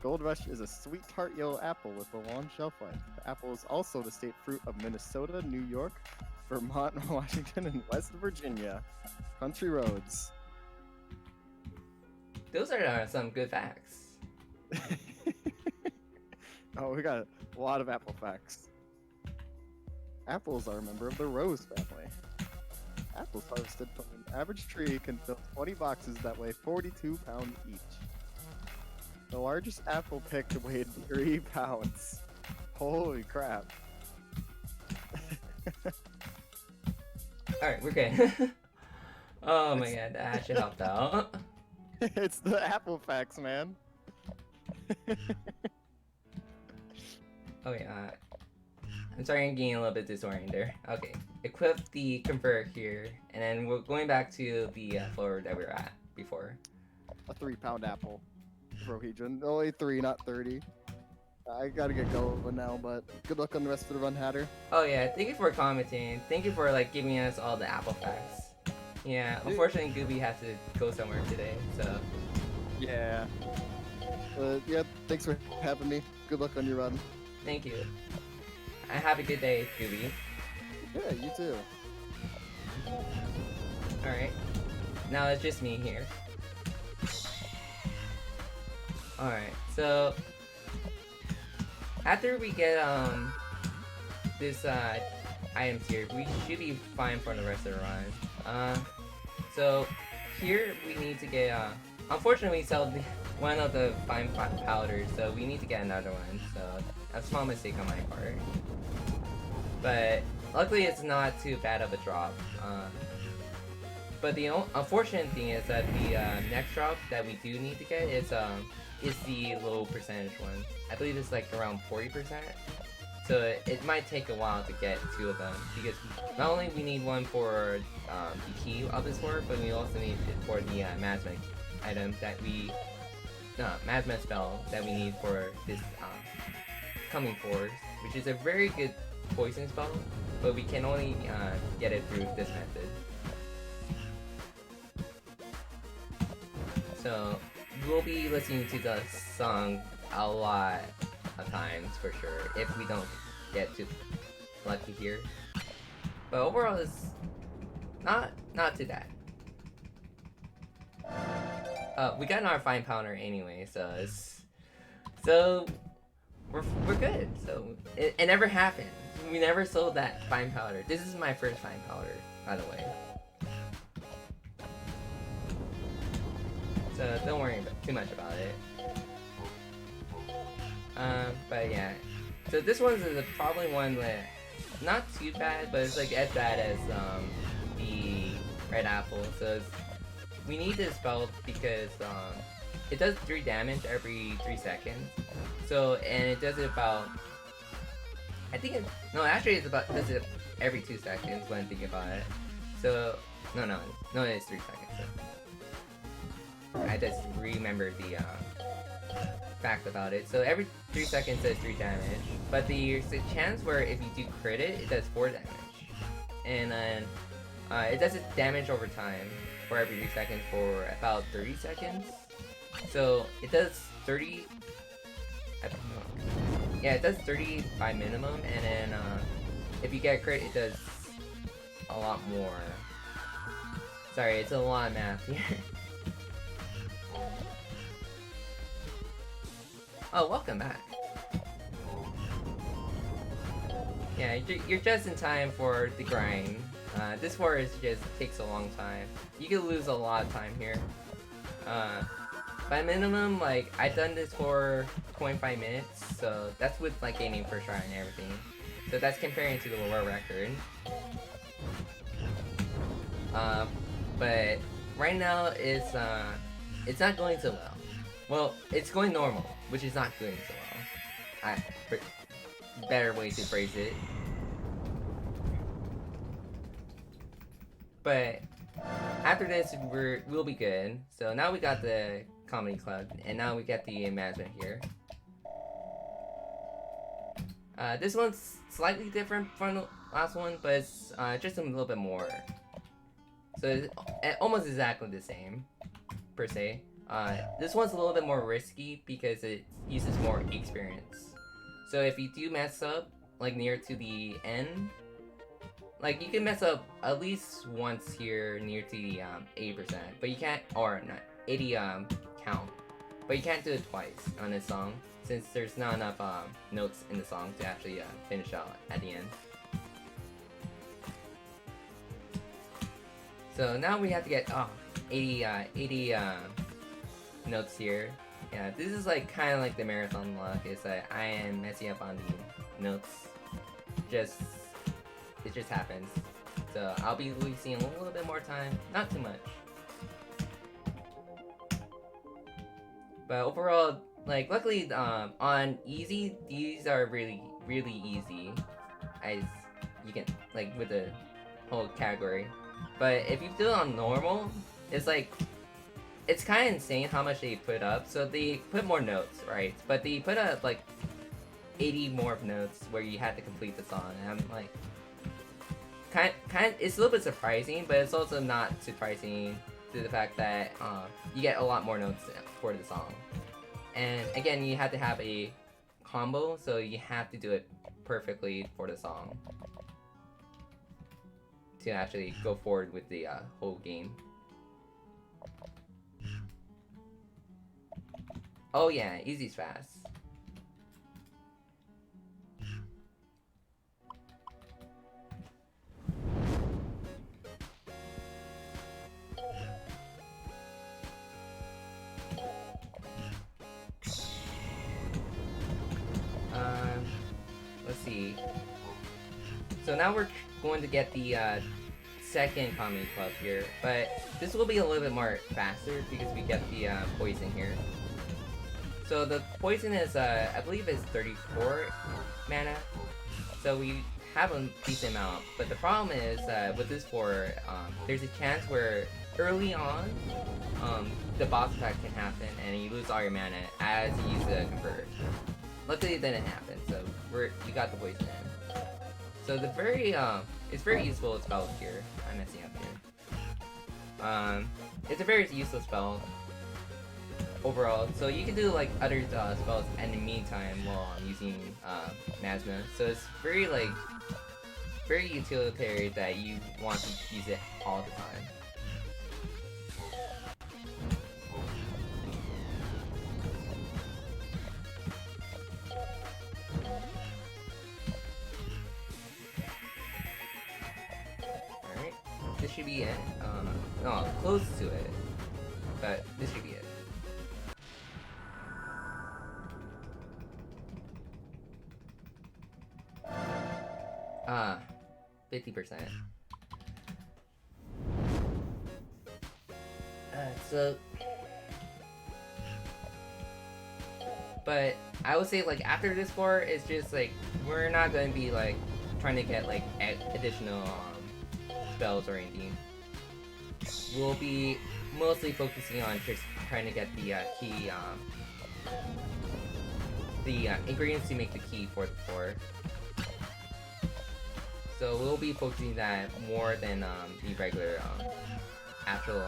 Gold Rush is a sweet tart yellow apple with a long shelf life. The apple is also the state fruit of Minnesota, New York, Vermont, Washington, and West Virginia. Country roads. Those are some good facts. Oh, we got a lot of apple facts. Apples are a member of the rose family. Apples harvested from an average tree can fill 20 boxes that weigh 42 pounds each. The largest apple picked weighed 3 pounds. Holy crap. Alright, we're good. Oh my god, that actually helped out. It's the apple facts, man. Okay, I'm sorry, I'm getting a little bit disoriented there. Okay, equip the convert here, and then we're going back to the floor that we were at before. A 3-pound apple. Rohedron. Only 3, not 30. I gotta get going now, but good luck on the rest of the run, Hatter. Oh yeah, thank you for commenting. Thank you for like giving us all the apple facts. Yeah, unfortunately Gooby has to go somewhere today, so. Yeah. Yeah, thanks for having me. Good luck on your run. Thank you. Have a good day, Gooby. Yeah, you too. Alright. Now it's just me here. Alright, so after we get this items here, we should be fine for the rest of the run. So here we need to get unfortunately we sell one of the fine powders, so we need to get another one, so a small mistake on my part. But luckily it's not too bad of a drop. But the unfortunate thing is that the next drop that we do need to get is the low percentage one. I believe it's like around 40%. So it might take a while to get 2 of them, because not only we need one for the key of this sword, but we also need it for the Mazmec item that we, Mazmec spell that we need for this coming force, which is a very good poison spell, but we can only get it through this method. So we'll be listening to the song a lot of times for sure if we don't get too lucky here. But overall it's not too bad. We got our fine powder anyway, so we're good. So it never happened. We never sold that fine powder. This is my first fine powder, by the way. So don't worry too much about it. But yeah. So this one's probably one that not too bad, but it's like as bad as the red apple. So we need this spell because it does 3 damage every 3 seconds. So and it does it about, I think actually it's about, does it every 2 seconds when thinking about it. So no, it's 3 seconds. So. I just remember the fact about it. So every 3 seconds does 3 damage, but there's a chance where if you do crit it, it does 4 damage. And then it does its damage over time for every 3 seconds for about 30 seconds. So it does 30, I don't know. Yeah, it does 30 by minimum, and then if you get crit, it does a lot more. Sorry, it's a lot of math here. Oh, welcome back. Yeah, you're just in time for the grind. This war just takes a long time. You could lose a lot of time here. By minimum, like, I've done this for 25 minutes, so that's with like gaining first try and everything. So that's comparing to the world record. But right now it's not going so well. Well, it's going normal, which is not going so well. Better way to phrase it. But after this, we'll be good. So now we got the comedy club, and now we got the management here. This one's slightly different from the last one, but it's just a little bit more. So it's almost exactly the same, per se. This one's a little bit more risky because it uses more experience. So if you do mess up, like near to the end, like you can mess up at least once here near to the 80%, but you can't, or not 80 count. but you can't do it twice on this song since there's not enough notes in the song to actually finish out at the end. So now we have to get 80 notes here. Yeah, this is like kind of like the marathon luck. Is that I am messing up on the notes. It just happens. So I'll be wasting a little bit more time, not too much. But overall, like luckily on easy, these are really easy, as you can like with the whole category. But if you do it on normal, it's like it's kind of insane how much they put up. So they put more notes, right? But they put up like 80 more notes where you had to complete the song, and I'm like, kind of, it's a little bit surprising, but it's also not surprising to the fact that you get a lot more notes for the song. And again, you have to have a combo, so you have to do it perfectly for the song to actually go forward with the whole game. Oh yeah, easy's fast. Let's see. So now we're going to get the second comedy club here, but this will be a little bit more faster because we get the poison here. So the poison is, I believe is 34 mana. So we have a decent amount, but the problem is with this 4, there's a chance where early on, the boss attack can happen and you lose all your mana as you use the converter. Luckily it didn't happen, so we got the poison in. So the it's very useful spell here. I'm messing up here. It's a very useful spell overall. So you can do like other spells in the meantime while I'm using Masma. So it's very utilitarian that you want to use it all the time. Alright, this should be it. No, close to it, but this should be it. 50%. But I would say like after this part, it's just like we're not going to be like trying to get like additional spells or anything. We'll be mostly focusing on just trying to get the key, the ingredients to make the key for the floor. So we'll be focusing that more than the regular actual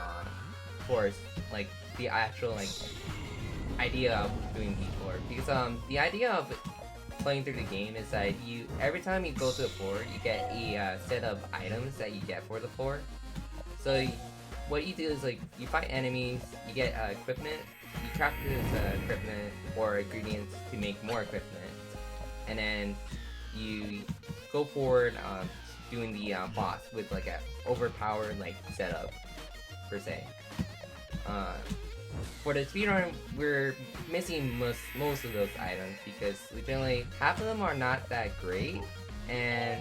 floors, like the actual like idea of doing each floor. Because the idea of playing through the game is that every time you go to the floor, you get a set of items that you get for the floor. So what you do is like you fight enemies, you get equipment, you craft this equipment or ingredients to make more equipment, and then you go forward doing the boss with like a overpowered like setup per se. For the speedrun, we're missing most of those items because generally half of them are not that great, and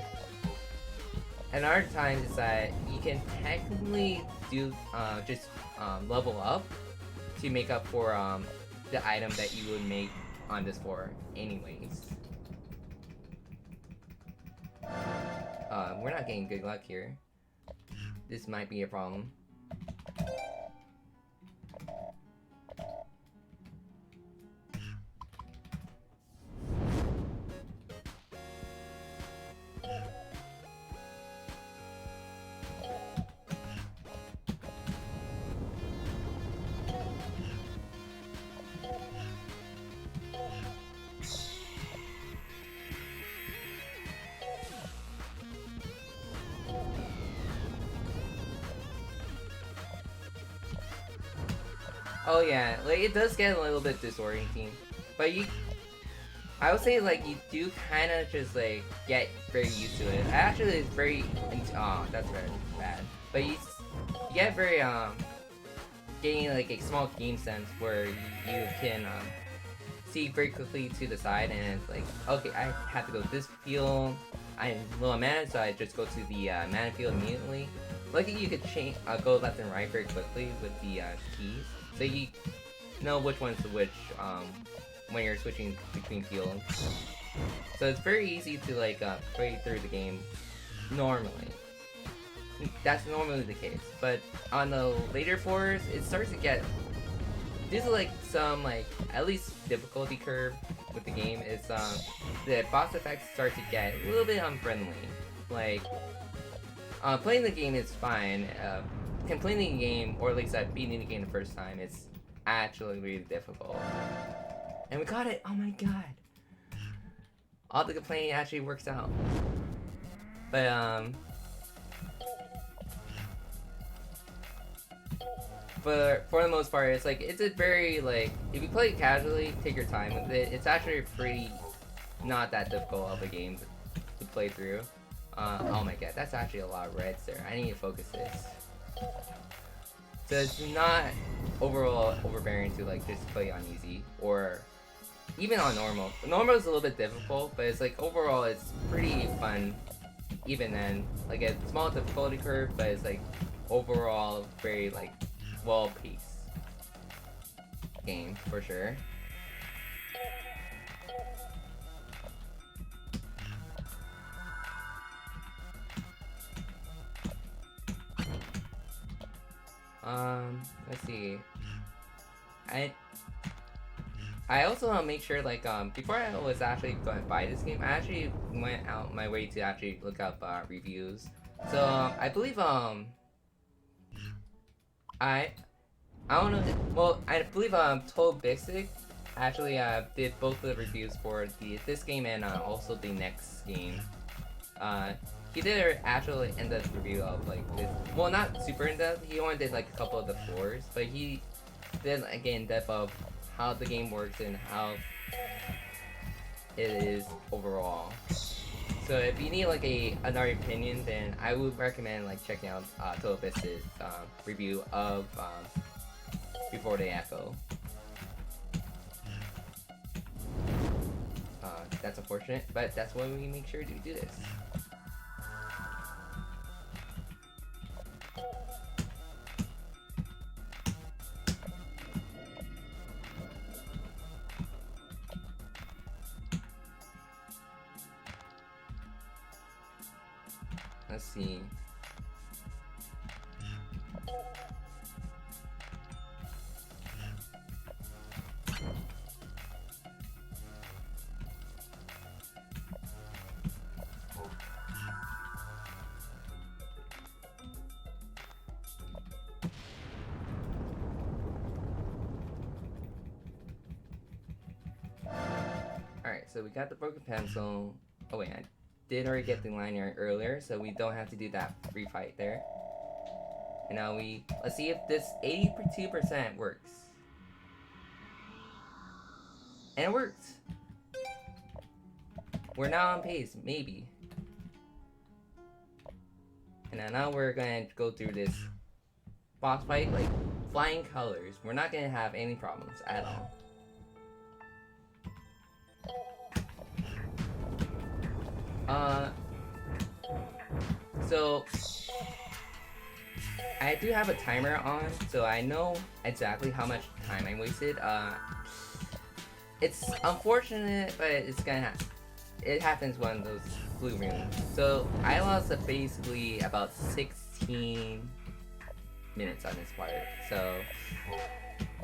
other times is that you can technically do just level up to make up for the item that you would make on this floor anyways. We're not getting good luck here. This might be a problem. Oh yeah, like it does get a little bit disorienting, but I would say like you do kind of just like get very used to it. Actually, it's very, oh, that's very bad. But you get very getting like a small game sense where you can see very quickly to the side and it's like, okay, I have to go this field. I'm low on mana, so I just go to the mana field immediately. Lucky you could change, go left and right very quickly with the keys, so you know which one's which when you're switching between fields. So it's very easy to like play through the game normally. That's normally the case, but on the later floors, it starts to get, due to like some like at least difficulty curve with the game, is the boss effects start to get a little bit unfriendly. Like playing the game is fine. Completing the game, or at least beating the game the first time, it's actually really difficult. And we got it! Oh my god! All the complaining actually works out. But for the most part, it's like, it's a very, like, if you play it casually, take your time with it, it's actually pretty not that difficult of a game to play through. Oh my god, that's actually a lot of reds there. I need to focus this. So it's not overall overbearing to like just play on easy, or even on normal. Normal is a little bit difficult, but it's like overall it's pretty fun. Even then, like a small difficulty curve, but it's like overall very like well-paced game for sure. Let's see. I also want to make sure, like, before I was actually going to buy this game, I actually went out my way to actually look up reviews. So I believe I don't know. Well, I believe Total Basic actually did both of the reviews for this game and also the next game. He did an actual in-depth review of like this. Well, not super in-depth. He only did like a couple of the floors, but he did like in-depth of how the game works and how it is overall. So if you need like another opinion, then I would recommend like checking out Total Biscuit's review of Before the Echo. That's unfortunate, but that's why we make sure to do this. Let's see. Alright, so we got the broken pencil. Oh wait, I did already get the lanyard earlier, so we don't have to do that free fight there. And now let's see if this 82% works. And it works! We're now on pace, maybe. And now we're gonna go through this boss fight, like, flying colors. We're not gonna have any problems at all. So I do have a timer on, so I know exactly how much time I wasted. It's unfortunate, but it's gonna happen. It happens one of those blue rooms. So I lost basically about 16 minutes on this part. So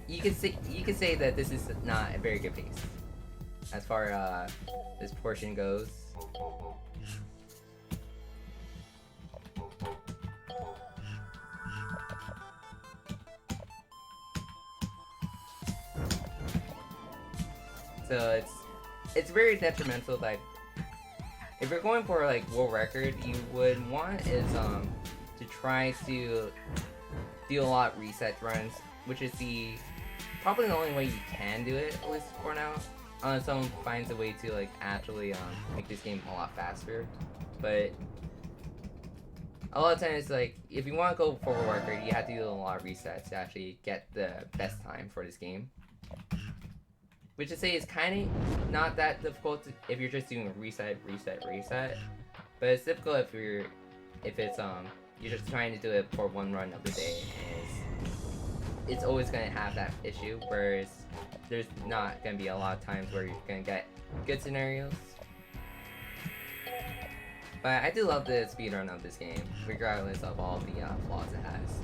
you could say that this is not a very good pace as far as this portion goes. So it's very detrimental that if you're going for like world record, you would want is to try to do a lot of reset runs, which is the probably the only way you can do it, at least for now. Unless someone finds a way to like actually make this game a lot faster. But a lot of times, like, if you want to go for a record, you have to do a lot of resets to actually get the best time for this game. Which to say is kind of not that difficult if you're just doing reset. But it's difficult if it's you're just trying to do it for one run of the day. And it's always gonna have that issue, whereas there's not gonna be a lot of times where you're gonna get good scenarios. But I do love the speedrun of this game, regardless of all the flaws it has.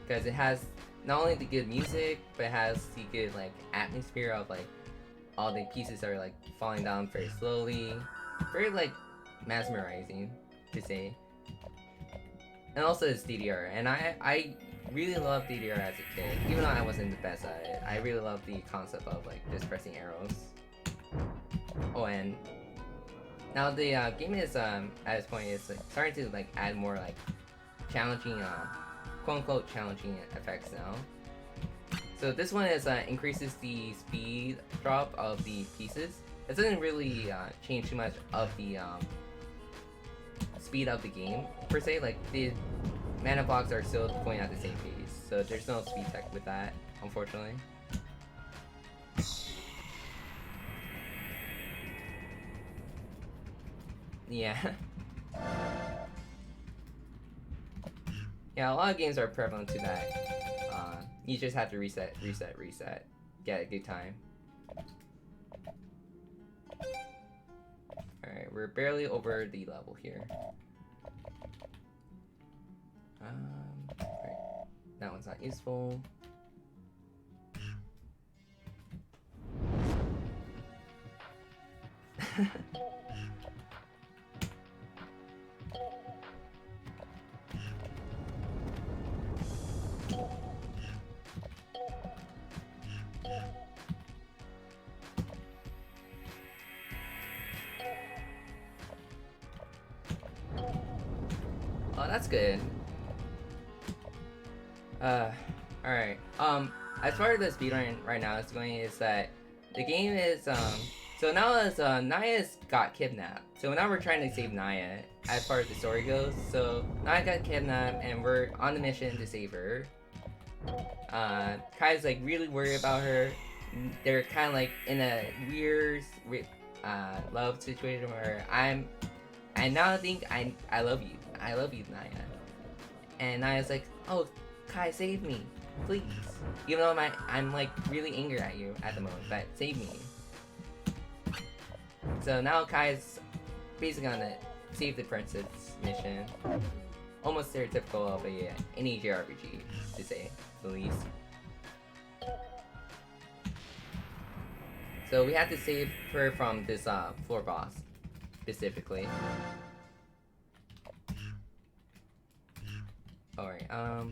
Because it has not only the good music, but it has the good like atmosphere of like all the pieces are like falling down very slowly, very like mesmerizing to say. And also it's DDR, and I really loved DDR as a kid, even though I wasn't the best at it. I really loved the concept of like just pressing arrows. Oh, and now the game is at this point is like starting to like add more like challenging, quote unquote challenging effects now. So this one is increases the speed drop of the pieces. It doesn't really change too much of the speed of the game per se. Like the mana blocks are still going at the same pace, so there's no speed tech with that, unfortunately. Yeah. Yeah, a lot of games are prevalent to that. You just have to reset, get a good time. Alright, we're barely over the level here. Right. That one's not useful. Oh, that's good. Alright. As far as the speedrun right now is going is that the game is, so now as, Naya's got kidnapped. So now we're trying to save Naya, as far as the story goes. So, Naya got kidnapped, and we're on the mission to save her. Kai's, like, really worried about her. They're kind of, like, in a weird, love situation where I now think I love you. I love you, Naya. And Naya's like, oh, Kai, save me, please. Even though I'm like really angry at you at the moment, but save me. So now Kai's basically on a save the princess mission. Almost stereotypical of any JRPG, to say the least. So we have to save her from this floor boss, specifically. Alright, I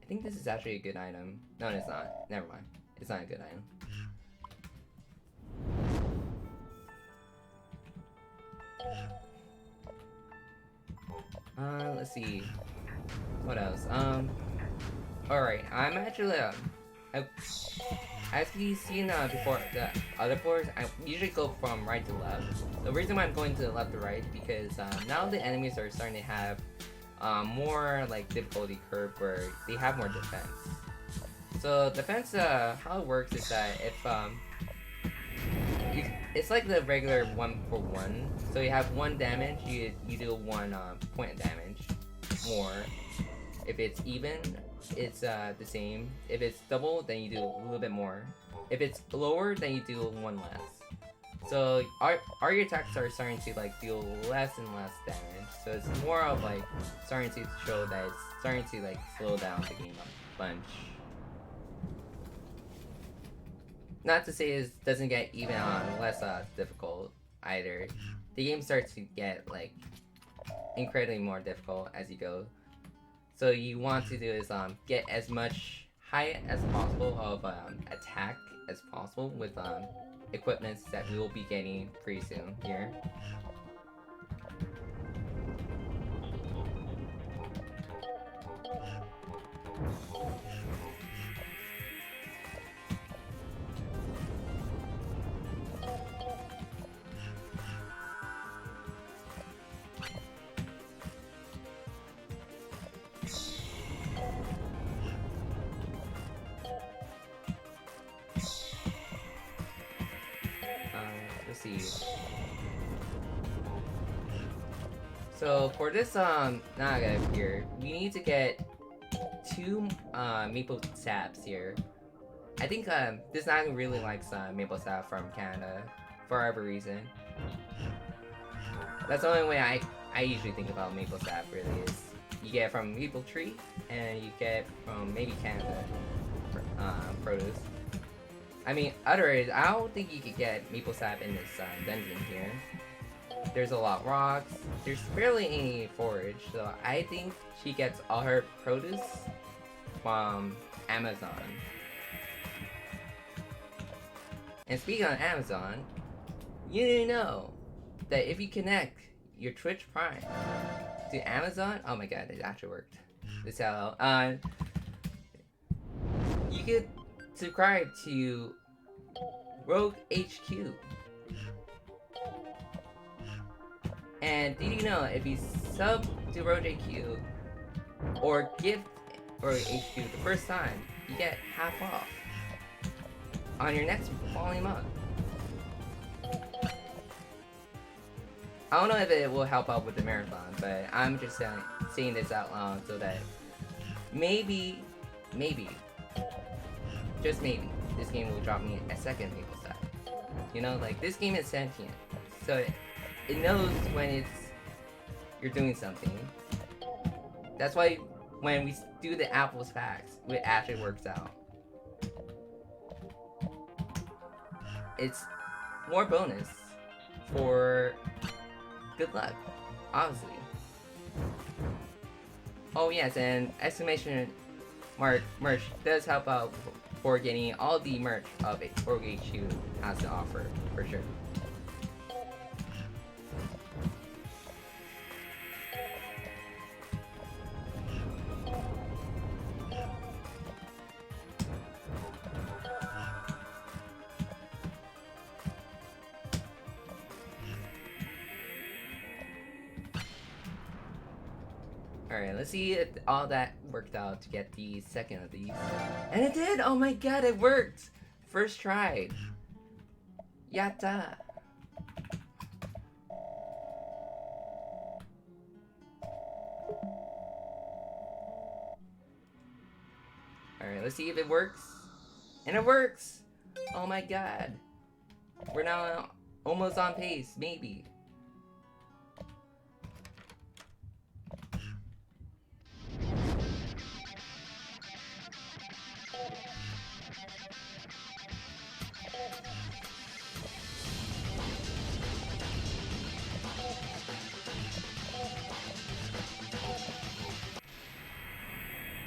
think this is actually a good item. No, it's not. Never mind. It's not a good item. Let's see. What else? Alright, I'm actually, as you've seen before the other floors, I usually go from right to left. The reason why I'm going to the left to right is because now the enemies are starting to have more like difficulty curve where they have more defense. So defense, how it works is that if it's like the regular 1-for-1. So you have 1 damage, you do 1 point of damage more. If it's even, it's the same. If it's double, then you do a little bit more. If it's lower, then you do 1 less. So our attacks are starting to like deal less and less damage. So it's more of like starting to show that it's starting to like slow down the game a bunch. Not to say it doesn't get even less difficult either. The game starts to get like incredibly more difficult as you go. So you want to do is get as much height as possible of attack as possible with equipments that we will be getting pretty soon here. see. So for this naga here, we need to get 2 maple saps here. I think this naga really likes maple sap from Canada for whatever reason. That's the only way I usually think about maple sap really is you get from maple tree and you get from maybe Canada produce. I mean, otherwise, I don't think you could get maple sap in this dungeon here. There's a lot of rocks. There's barely any forage, so I think she gets all her produce from Amazon. And speaking of Amazon, you need to know that if you connect your Twitch Prime to Amazon, oh my god, it actually worked. This how you could subscribe to Rogue-HQ. And did you know if you sub to Rogue-HQ or gift Rogue-HQ the first time, you get half off on your next following month. I don't know if it will help out with the marathon, but I'm just saying this out loud so that maybe, just maybe, this game will drop me a second maple sap. You know, like this game is sentient, so it knows when you're doing something. That's why when we do the apples facts, it actually works out. It's more bonus for good luck, obviously. Oh yes, and exclamation mark merch does help out for getting all the merch of Rogue-HQ has to offer, for sure. Alright, let's see if all that worked out to get the second of these. And it did! Oh my god, it worked! First try. Yatta! Alright, let's see if it works. And it works! Oh my god. We're now almost on pace, maybe.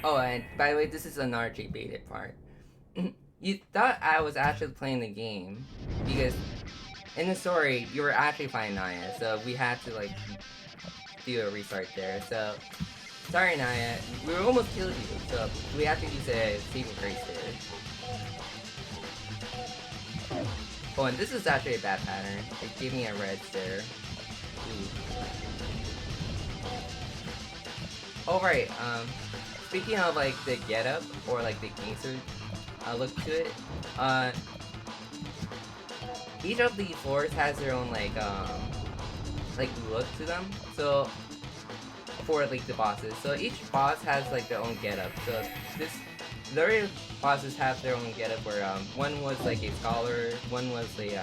Oh, and by the way, this is another baited part. You thought I was actually playing the game because in the story you were actually fighting Naya, so we had to like do a restart there. So sorry Naya, we were almost killed you, so we have to use a saving grace there. Oh, and this is actually a bad pattern. It gave me a red there. Oh right, speaking of like the getup or like the gangster look to it, each of the floors has their own like look to them. So for like the bosses, so each boss has like their own getup. So the other bosses have their own getup where one was like a scholar, one was a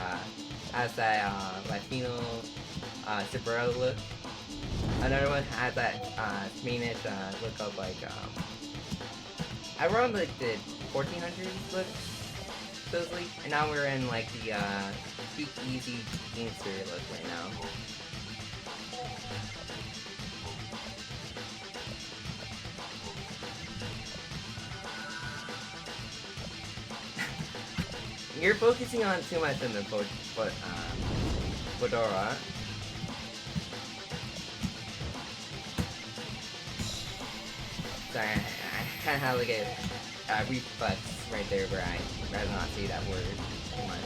has that Latino sombrero look. Another one has that Spanish look of like around like the 1400s look, supposedly. And now we're in like the speakeasy gangster look right now. You're focusing on too much on the fedora. Sorry, I kind of have like a reflex right there where I'd rather not say that word too much.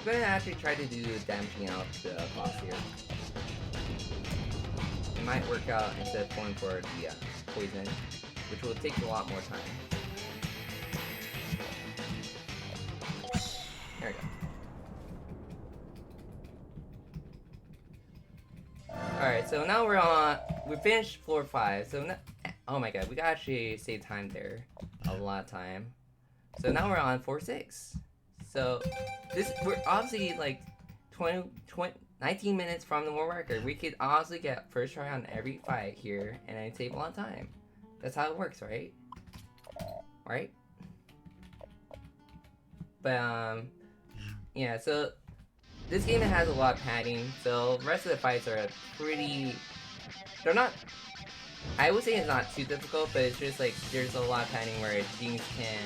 I'm gonna actually try to do damaging out the boss here. It might work out instead of going for the poison, which will take a lot more time. There we go. Alright, so now we finished floor 5, so now, oh my god, we got actually save time there. A lot of time. So now we're on floor 6. So, we're obviously like 19 minutes from the world record. We could honestly get first try on every fight here, and it save a lot of time. That's how it works, right? Right? But, yeah, so this game has a lot of padding, so the rest of the fights are pretty... They're not... I would say it's not too difficult, but it's just like there's a lot of padding where things can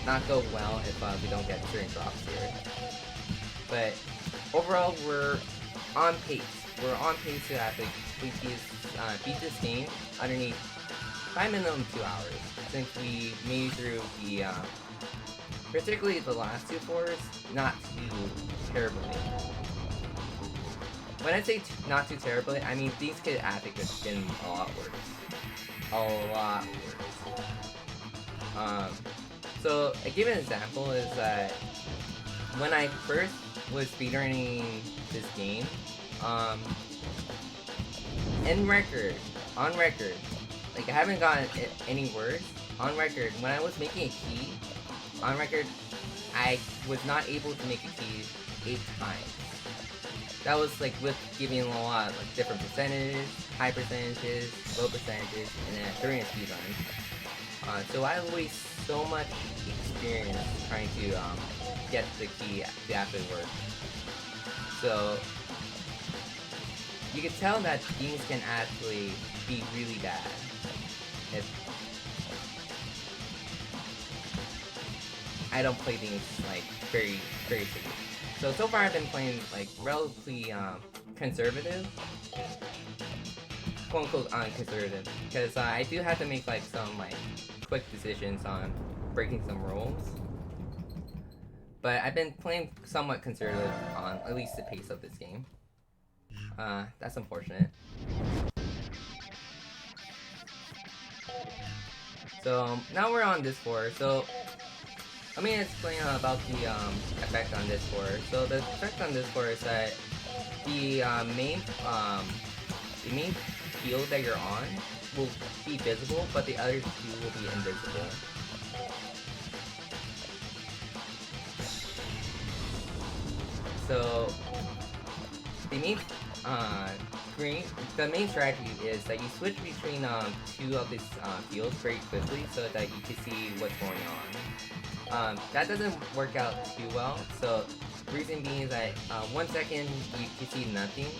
not go well if we don't get certain drops here. But overall, we're on pace. We're on pace to actually beat this game underneath by minimum 2 hours, since we made it through the particularly the last 2 floors not too terribly. When I say not too terribly, I mean these could actually have been a lot worse. A lot worse. So a given example is that when I first was speedrunning this game, on record, like I haven't gotten it any worse. On record, when I was making a key, on record, I was not able to make a key 8 times. That was like with giving a lot of like different percentages, high percentages, low percentages, and then during a speedrun. So I waste so much experience trying to get the key to actually work. So you can tell that things can actually be really bad if I don't play things like very seriously. So far I've been playing like relatively conservative, quote unquote conservative, because I do have to make like some like quick decisions on breaking some rules. But I've been playing somewhat conservative on at least the pace of this game. That's unfortunate. So now we're on this floor. So let me explain about the effect on this floor. So the effect on this floor is that the main field that you're on will be visible, but the other 2 will be invisible. So the main strategy is that you switch between 2 of these fields very quickly so that you can see what's going on. That doesn't work out too well. So reason being is that 1 second you can see nothing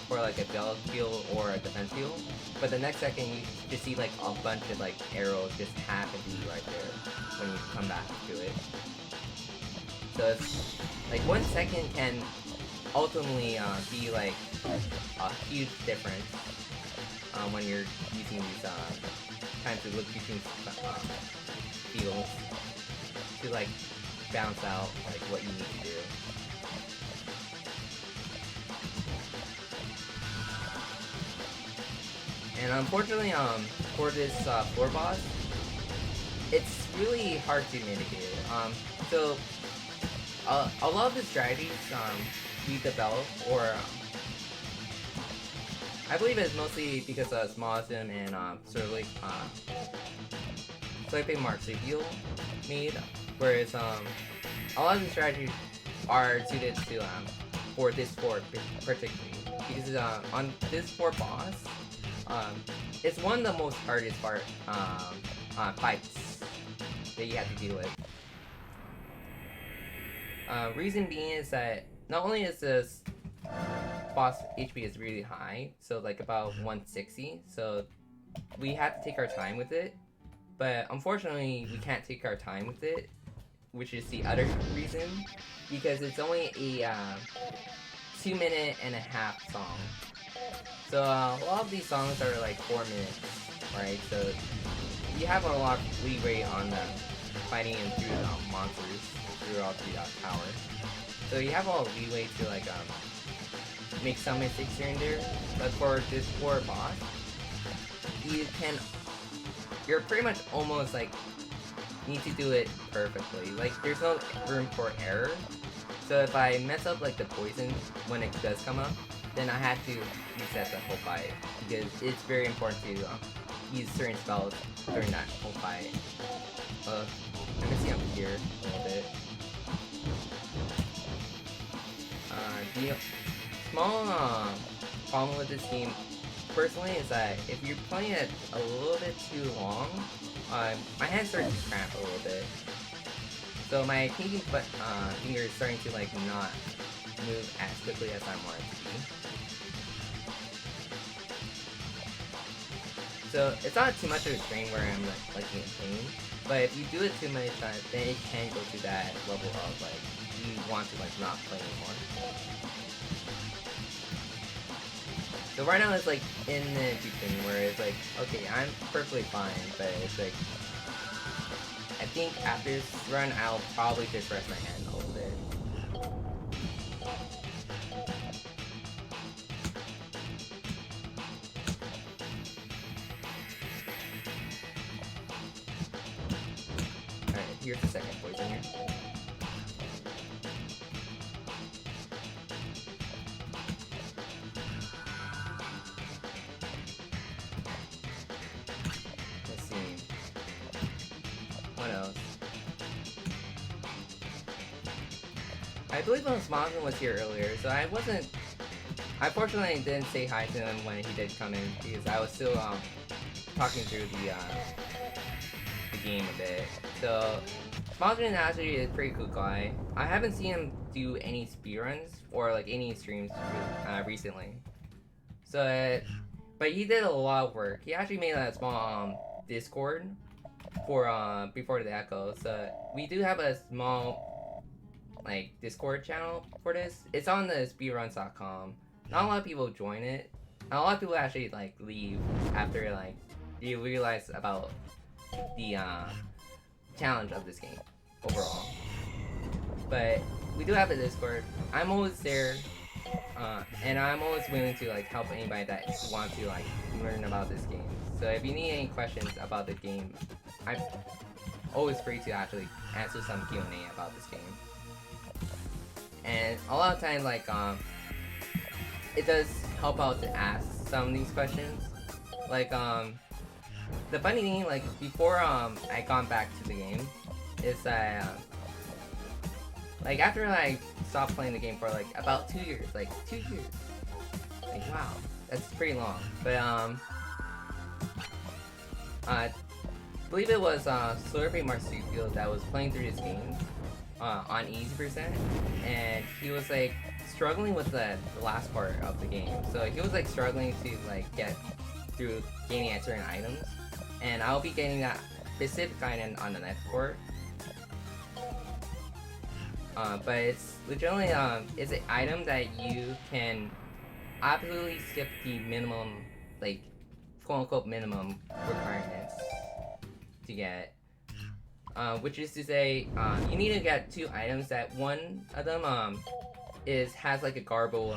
for like a battlefield or a defense field, but the next second you just see like a bunch of like arrows just happen to be right there when you come back to it. So it's like 1 second can ultimately be like a huge difference when you're using these trying to look between fields to like bounce out like what you need to do. And unfortunately, for this floor boss, it's really hard to mitigate. So a lot of the strategies we develop, or I believe it's mostly because of Smosm and sort of like Sleeping Marsupial made, whereas a lot of the strategies are suited to for this floor particularly, because on this floor boss, it's one of the most hardest fights that you have to deal with. Reason being is that not only is this boss HP is really high, so like about 160, so we have to take our time with it, but unfortunately we can't take our time with it, which is the other reason, because it's only a 2.5-minute song. So a lot of these songs are like 4 minutes, right? So you have a lot of leeway on fighting and through monsters throughout the tower. So you have all leeway to like make some mistakes here and there. But for this poor boss, you're pretty much almost like need to do it perfectly. Like there's no room for error. So if I mess up like the poison when it does come up, then I have to reset the whole fight because it's very important to use certain spells during that whole fight. I'm missing up here a little bit. The small problem with this game, personally, is that if you're playing it a little bit too long, my hands start to cramp a little bit. So my pinky finger is starting to like not move as quickly as I want it to be. So it's not too much of a strain where I'm like in pain, but if you do it too many times, then it can go to that level of like you want to like not play anymore. So right now it's like in the between where it's like, okay, I'm perfectly fine, but it's like I think after this run I'll probably just rest my hand a little bit. Alright, here's the second poison here. Let's see. What else? I believe Mosmosman was here earlier, so I fortunately didn't say hi to him when he did come in because I was still talking through the game a bit. So Mosmosman actually is a pretty cool guy. I haven't seen him do any speedruns or like any streams recently. So, but he did a lot of work. He actually made a small Discord for before the Echo. So we do have a small like Discord channel for this. It's on the speedruns.com. Not a lot of people join it. A lot of people actually like leave after like you realize about the challenge of this game overall. But we do have a Discord. I'm always there, and I'm always willing to like help anybody that wants to like learn about this game. So if you need any questions about the game, I'm always free to actually answer some Q&A about this game. And a lot of times, like it does help out to ask some of these questions. Like the funny thing, like before I gone back to the game, is that like after I stopped playing the game for like about 2 years, like 2 years. Like wow, that's pretty long. But I believe it was Slurpee Marsupial that was playing through this game on easy percent, and he was like struggling with the last part of the game. So he was like struggling to like get through gaining certain items, and I'll be getting that specific item on the next court. But it's legitimately it's an item that you can absolutely skip the minimum, like quote unquote minimum requirements to get. Which is to say, you need to get 2 items that one of them has like a garbled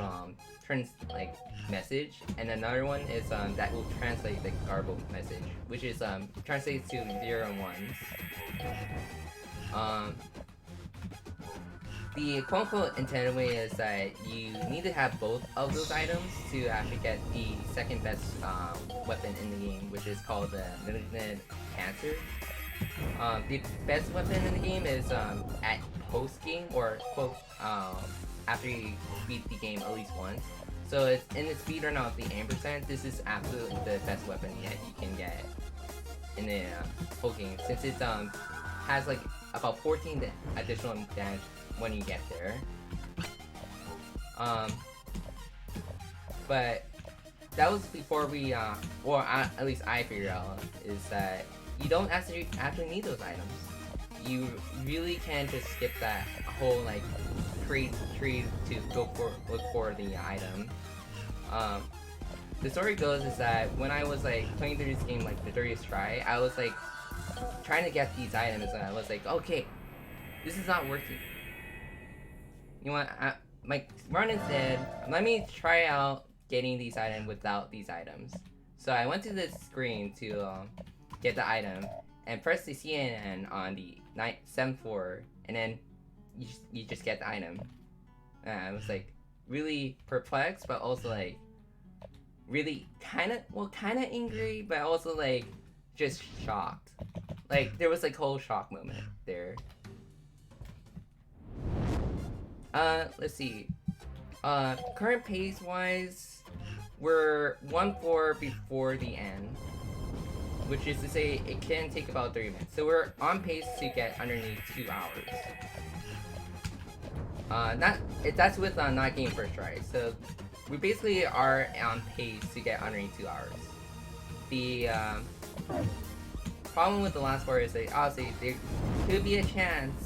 like message, and another one is that will translate the garbled message, which is translates to 0 and 1s. The quote-unquote intended way is that you need to have both of those items to actually get the second best weapon in the game, which is called the Malignant Cancer. The best weapon in the game is at post-game, or quote, after you beat the game at least once. So it's in the speedrun of the ampersand, this is absolutely the best weapon that you can get in the whole game, since it has like about 14 additional damage when you get there. But that was before we, or at least I figured out, is that you don't actually need those items. You really can just skip that whole like tree to look for the item. The story goes is that when I was like playing through this game like the 30th try, I was like trying to get these items, and I was like, okay, this is not working. you know what, my run is dead. Let me try out getting these items without these items. So I went to this screen to get the item and press the CNN on the 7th floor, and then you just get the item. And I was like really perplexed, but also like really kind of angry, but also like just shocked. Like there was like whole shock moment there. Let's see. Current pace wise, we're 1 floor before the end, which is to say it can take about 30 minutes. So we're on pace to get underneath 2 hours. That's with not getting first try. So we basically are on pace to get underneath 2 hours. The problem with the last floor is that obviously there could be a chance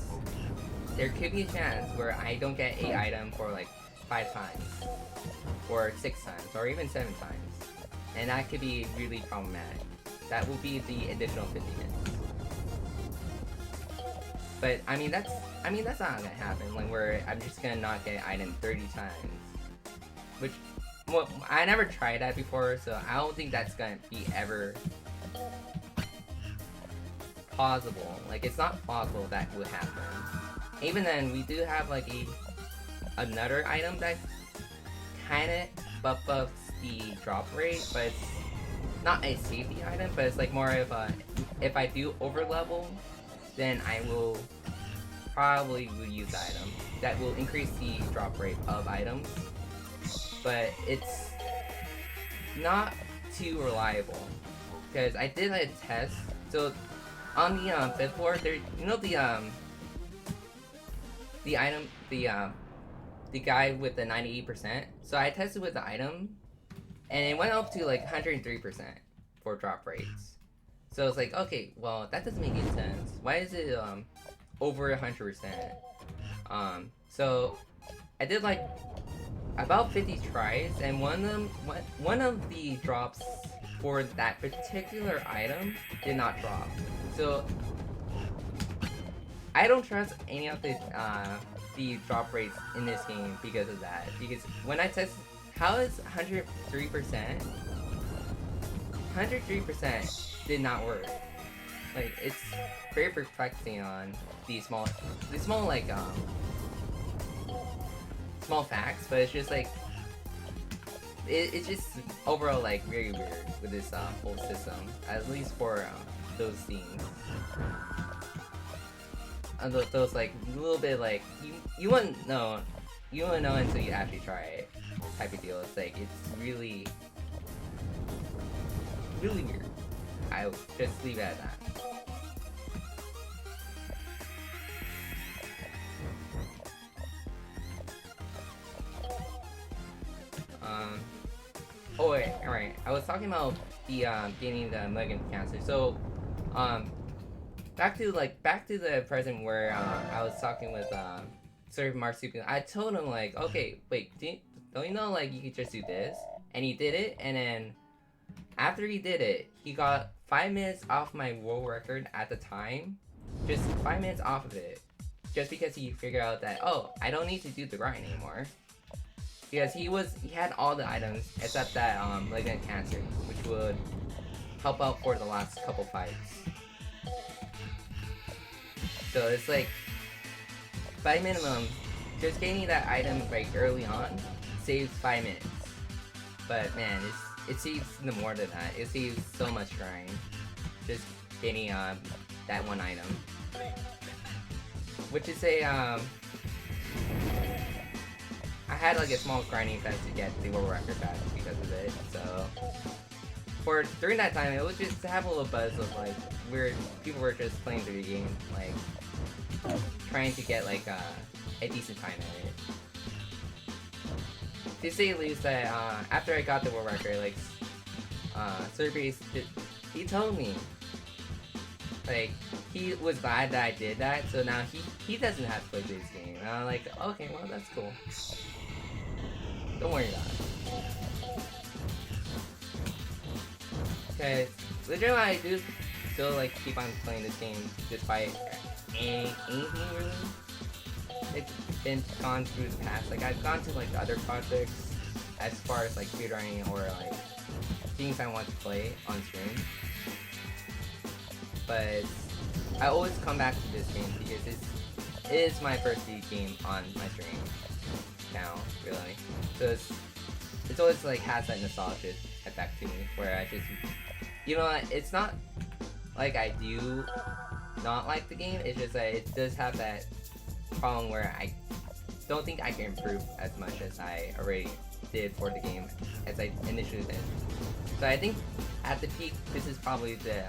where I don't get a item for like 5 times, or 6 times, or even 7 times, and that could be really problematic. That will be the additional 50 minutes. But I mean that's not gonna happen. Like where I'm just gonna not get an item 30 times, which well I never tried that before, so I don't think that's gonna be ever plausible. Like it's not plausible that would happen. Even then, we do have like another item that kind of buffs the drop rate, but it's not a safety item, but it's like more of a, if I do over level, then I will probably use the item. That will increase the drop rate of items, but it's not too reliable. Because I did a test, so on the 5th floor, there, you know the item, the guy with the 98%. So I tested with the item, and it went up to like 103% for drop rates. So it's like, okay, well that doesn't make any sense. Why is it over 100%? So I did like about 50 tries, and one of the drops for that particular item did not drop. So I don't trust any of the drop rates in this game because of that. Because when I test, how is 103%? 103% did not work. Like it's very perplexing on these small like small facts, but it's just like it's just overall like very weird with this whole system, at least for those things. Those like a little bit like you wouldn't know until you actually try it type of deal. It's like it's really weird. I would just leave it at that. Oh wait, alright. I was talking about the getting the Megan cancer. So back to the present where I was talking with Sir Marsupial. I told him like, okay, wait, don't you know like you could just do this? And he did it, and then after he did it, he got 5 minutes off my world record at the time. Just 5 minutes off of it. Just because he figured out that, oh, I don't need to do the grind anymore. Because he had all the items except that malignant cancer, which would help out for the last couple fights. So it's like, by minimum, just getting that item like early on saves 5 minutes. But man, it saves no more than that. It saves so much grind. Just getting that one item. Which is a I had like a small grinding fest to get the world record back because of it. So during that time, it was just to have a little buzz of like people were just playing through the game, like trying to get like a decent time at it. To say at least that after I got the world record, like Cerberus, he told me like he was glad that I did that, so now he doesn't have to play this game. And I'm like, okay, well that's cool. Don't worry about it. Cause literally I do still like keep on playing this game despite anything really. been gone through the past. Like I've gone to like other projects as far as like speedrunning or like things I want to play on stream. But I always come back to this game because it is my first speed game on my stream now, really. So it's always like has that nostalgia effect to me where I just, you know, it's not like I do not like the game, it's just that it does have that problem where I don't think I can improve as much as I already did for the game as I initially did. So I think at the peak, this is probably the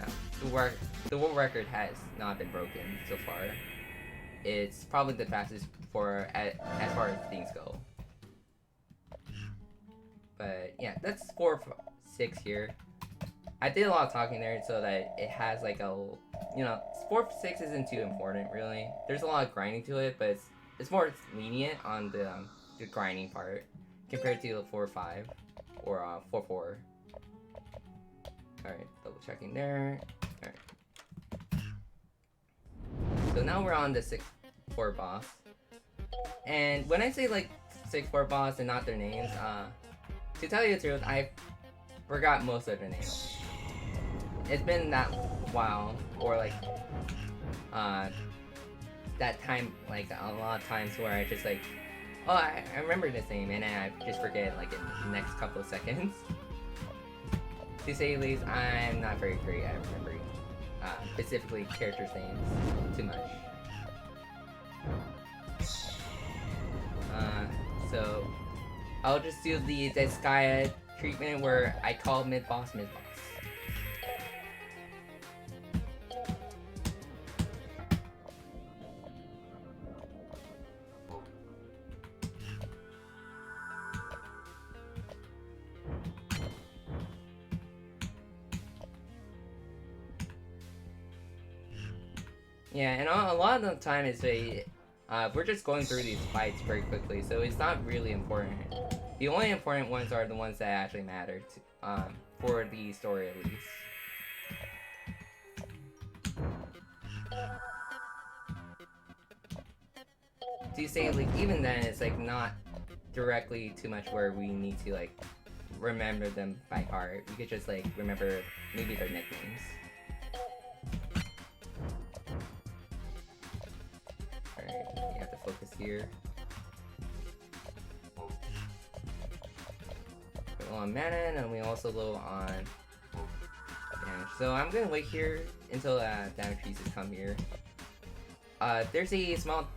world record has not been broken so far. It's probably the fastest as far as things go. But yeah, that's 4-6 here. I did a lot of talking there so that it has like a, you know, 4-6 isn't too important really. There's a lot of grinding to it, but it's more lenient on the grinding part compared to the 4-5 or 4-4. Alright, double checking there. Alright. So now we're on the 6-4 boss. And when I say like 6-4 boss and not their names, to tell you the truth, I forgot most of their names. It's been that while, or like, that time, like a lot of times where I just like, oh, I remember this name, and then I just forget like in the next couple of seconds. To say the least, I'm not very great at remembering specifically characters' names too much. So I'll just do the Th3Hatt3r treatment where I call mid-boss mid-boss. Yeah, and a lot of the time it's we're just going through these fights very quickly, so it's not really important. The only important ones are the ones that actually matter to, for the story at least. To say like even then it's like not directly too much where we need to like remember them by heart. We could just like remember maybe their nicknames. Alright, you have to focus here. We're low on mana and we also low on damage. So I'm gonna wait here until damage pieces come here. There's a small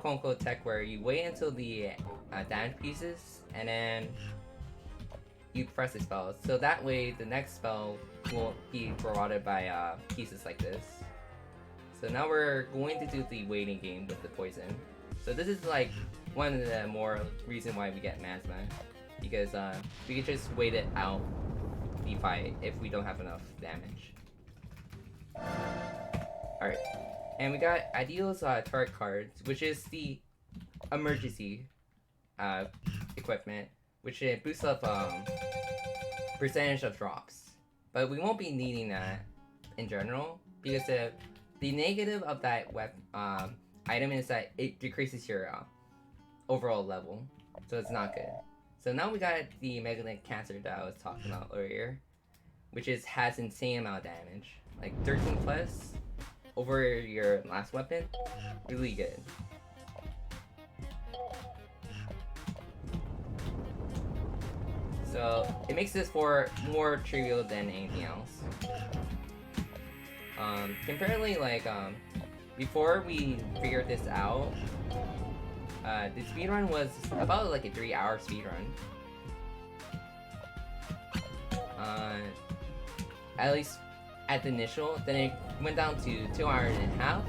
quote-unquote tech where you wait until the damage pieces and then you press the spell. So that way the next spell won't be provided by pieces like this. So now we're going to do the waiting game with the poison. So this is like one of the more reason why we get Masma. Because we can just wait it out the fight if we don't have enough damage. Alright. And we got Ideal's turret cards, which is the emergency equipment, which it boosts up percentage of drops. But we won't be needing that in general because the negative of that item is that it decreases your overall level, so it's not good. So now we got the Magnetic Cancer that I was talking about earlier, which has insane amount of damage, like 13 plus. Over your last weapon, really good. So it makes this more trivial than anything else. Comparatively, like before we figured this out, the speedrun was about like a 3-hour speedrun. At least at the initial, then it went down to 2 hours and a half.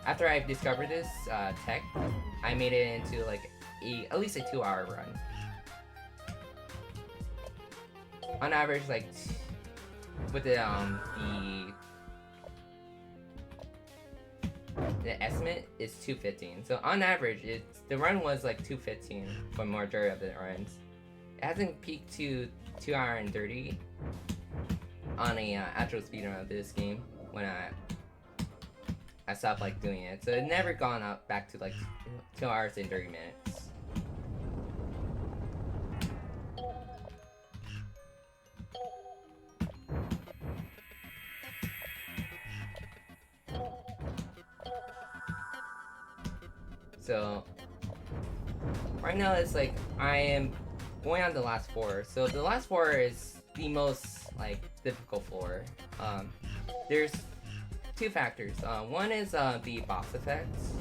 After I discovered this tech, I made it into like at least a 2-hour run. On average, like with the estimate is 2:15. So on average, the run was like 2:15 for majority of the runs. It hasn't peaked to 2 hours and 30 on a actual speedrun of this game when I stopped like doing it. So it never gone up back to like 2 hours and 30 minutes. So right now it's like I am going on the last floor. So the last floor is the most like difficult floor. There's 2 factors. One is the boss effects.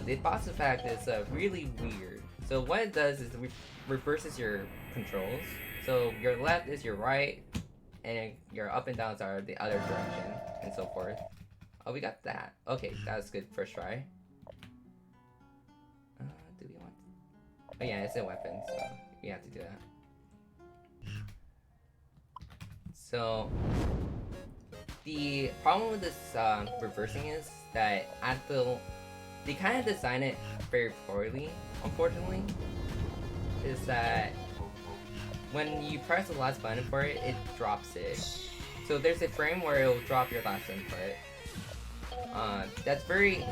The boss effect is really weird. So what it does is it reverses your controls. So your left is your right, and your up and downs are the other direction, and so forth. Oh, we got that. Okay, that was good first try. Do we want? Oh yeah, it's a weapon, so we have to do that. So the problem with this reversing is that they kind of design it very poorly, unfortunately. Is that when you press the last button for it, it drops it. So there's a frame where it'll drop your last input. That's very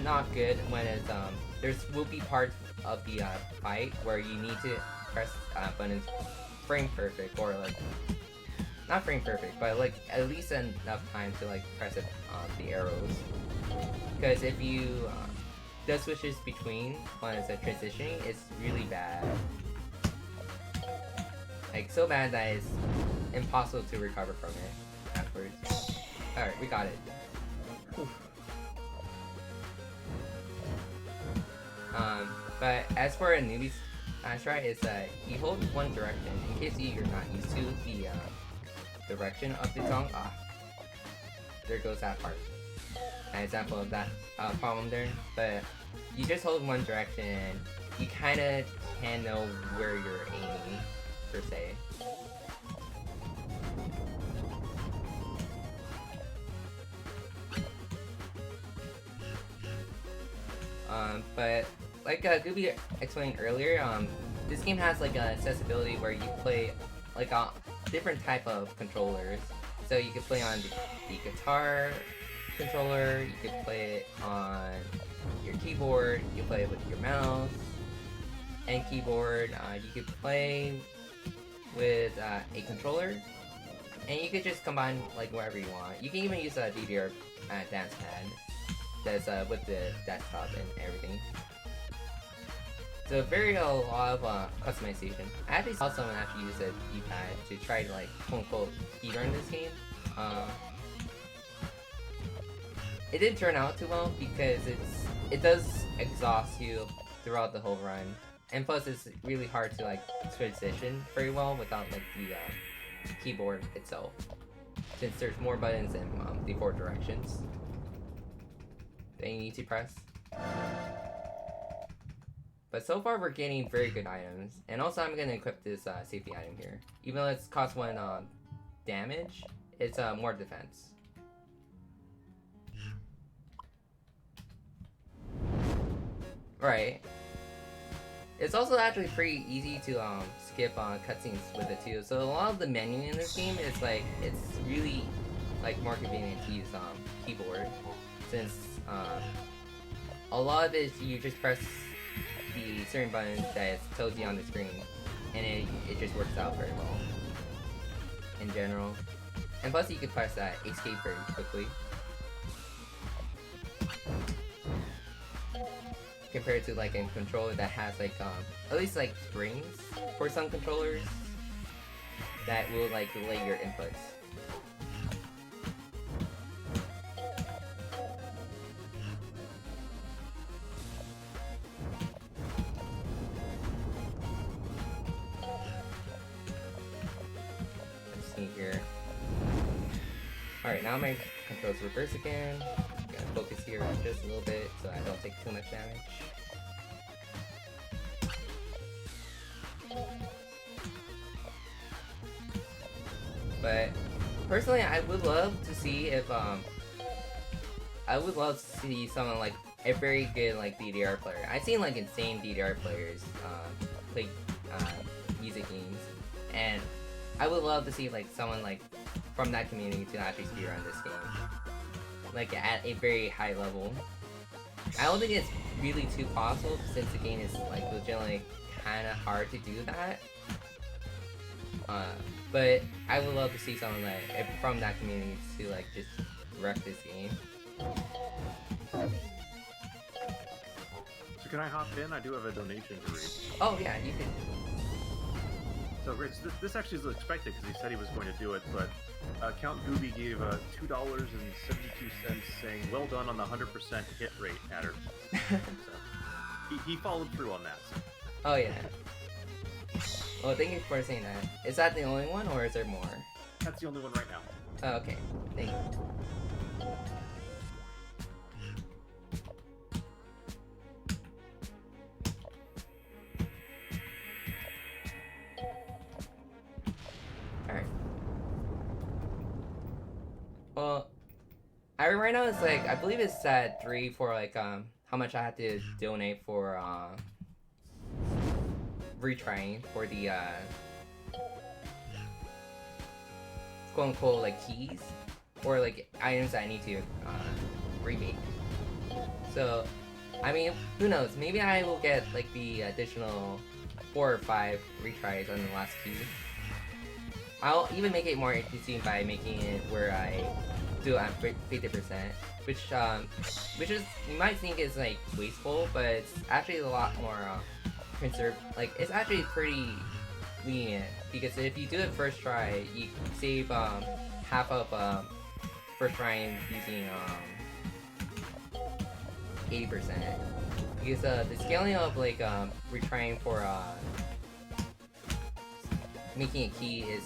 not good when it's will be parts of the fight where you need to press buttons frame perfect, or like not frame perfect, but like at least enough time to like press it the arrows. Because if you does switches between when it's transitioning, it's really bad. Like so bad that it's impossible to recover from it afterwards. Alright, we got it. Whew. But as for a newbie's try, is that you hold one direction in case you're not used to the direction of the song. There goes that part. An example of that problem there. But you just hold one direction and you kind of can know where you're aiming, per se. But like Gooby explained earlier, this game has like an accessibility where you play like a different type of controllers. So you can play on the guitar controller, you can play it on your keyboard, you can play it with your mouse and keyboard, you could play with a controller, and you could just combine like wherever you want. You can even use a DDR dance pad that's with the desktop and everything. So very a lot of customization. I actually saw someone actually use a D-pad to try to like quote unquote speedrun this game. It didn't turn out too well because it does exhaust you throughout the whole run, and plus it's really hard to like transition very well without like the keyboard itself, since there's more buttons in the 4 directions that you need to press. But so far we're getting very good items, and also I'm gonna equip this safety item here. Even though it's cost 1 damage, it's more defense. Right. It's also actually pretty easy to skip cutscenes with it too. So a lot of the menu in this game is like, it's really like more convenient to use keyboard, since a lot of it you just press the certain buttons that tells you on the screen, and it just works out very well in general. And plus you can press that escape very quickly, compared to like a controller that has like at least like springs for some controllers that will like delay your inputs. Let's see here. Alright, now my controls reverse again. Gotta focus here just a little bit so I don't take too much damage. But personally, I would love to see if someone like a very good like DDR player. I've seen like insane DDR players play music games, and I would love to see like someone like from that community to actually speedrun this game. like at a very high level. I don't think it's really too possible since the game is like legitimately kind of hard to do that. But I would love to see someone like from that community to like just wreck this game. So can I hop in? I do have a donation to read. Oh yeah, you could. So great. So this actually is expected because he said he was going to do it, but Count Gooby gave $2.72 saying, "Well done on the 100% hit rate, Hatter." So he followed through on that. So. Oh yeah. Well, thank you for saying that. Is that the only one, or is there more? That's the only one right now. Oh, okay. Thank you. Alright. Well, right now it's like, I believe it's at 3 for like, how much I have to donate for, retrying for the, quote unquote like keys or like items that I need to remake. So I mean, who knows, maybe I will get like the additional 4 or 5 retries on the last key. I'll even make it more interesting by making it where I do it at 50%, which is, you might think is like wasteful, but it's actually a lot more conserve, like it's actually pretty lenient, because if you do it first try, you save half of first trying using 80%. Because the scaling of like retrying for making a key is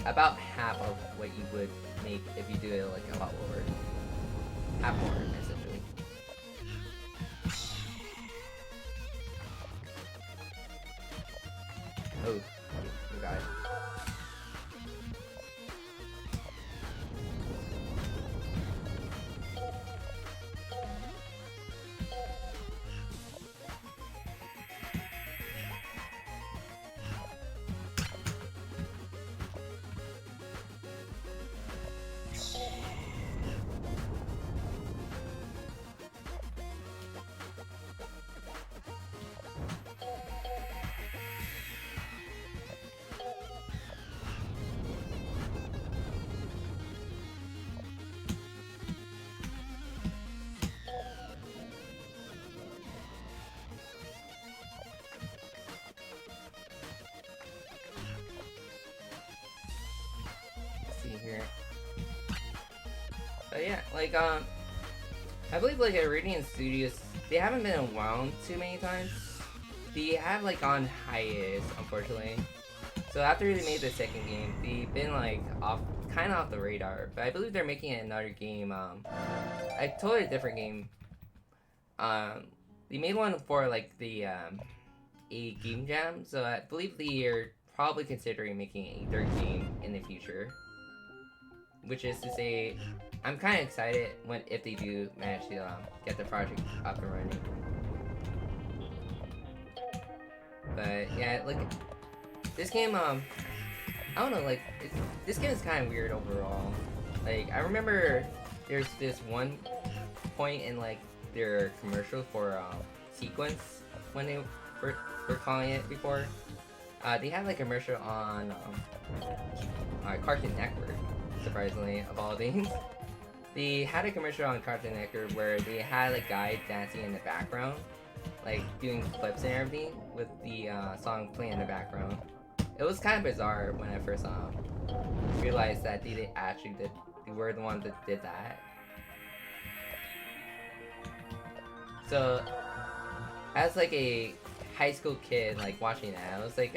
about half of what you would make if you do it like a lot lower. Half more essentially. Oh. Got it. Here. But yeah, like I believe like Iridian Studios, they haven't been around too many times. They have like on hiatus, unfortunately. So after they made the second game, they've been like kind of off the radar. But I believe they're making another game, a totally different game. They made one for like the a game jam. So I believe they're probably considering making a third game in the future. Which is to say, I'm kind of excited if they do manage to get the project up and running. But yeah, like this game, I don't know, like this game is kind of weird overall. Like I remember there's this one point in like their commercial for Sequence when they were calling it before. They had like a commercial on Cartoon Network. Surprisingly, of all things, they had a commercial on Cartoon Network where they had a guy dancing in the background, like doing flips and everything with the song playing in the background. It was kind of bizarre when I first realized that they were the ones that did that. So, as like a high school kid, like watching that, I was like,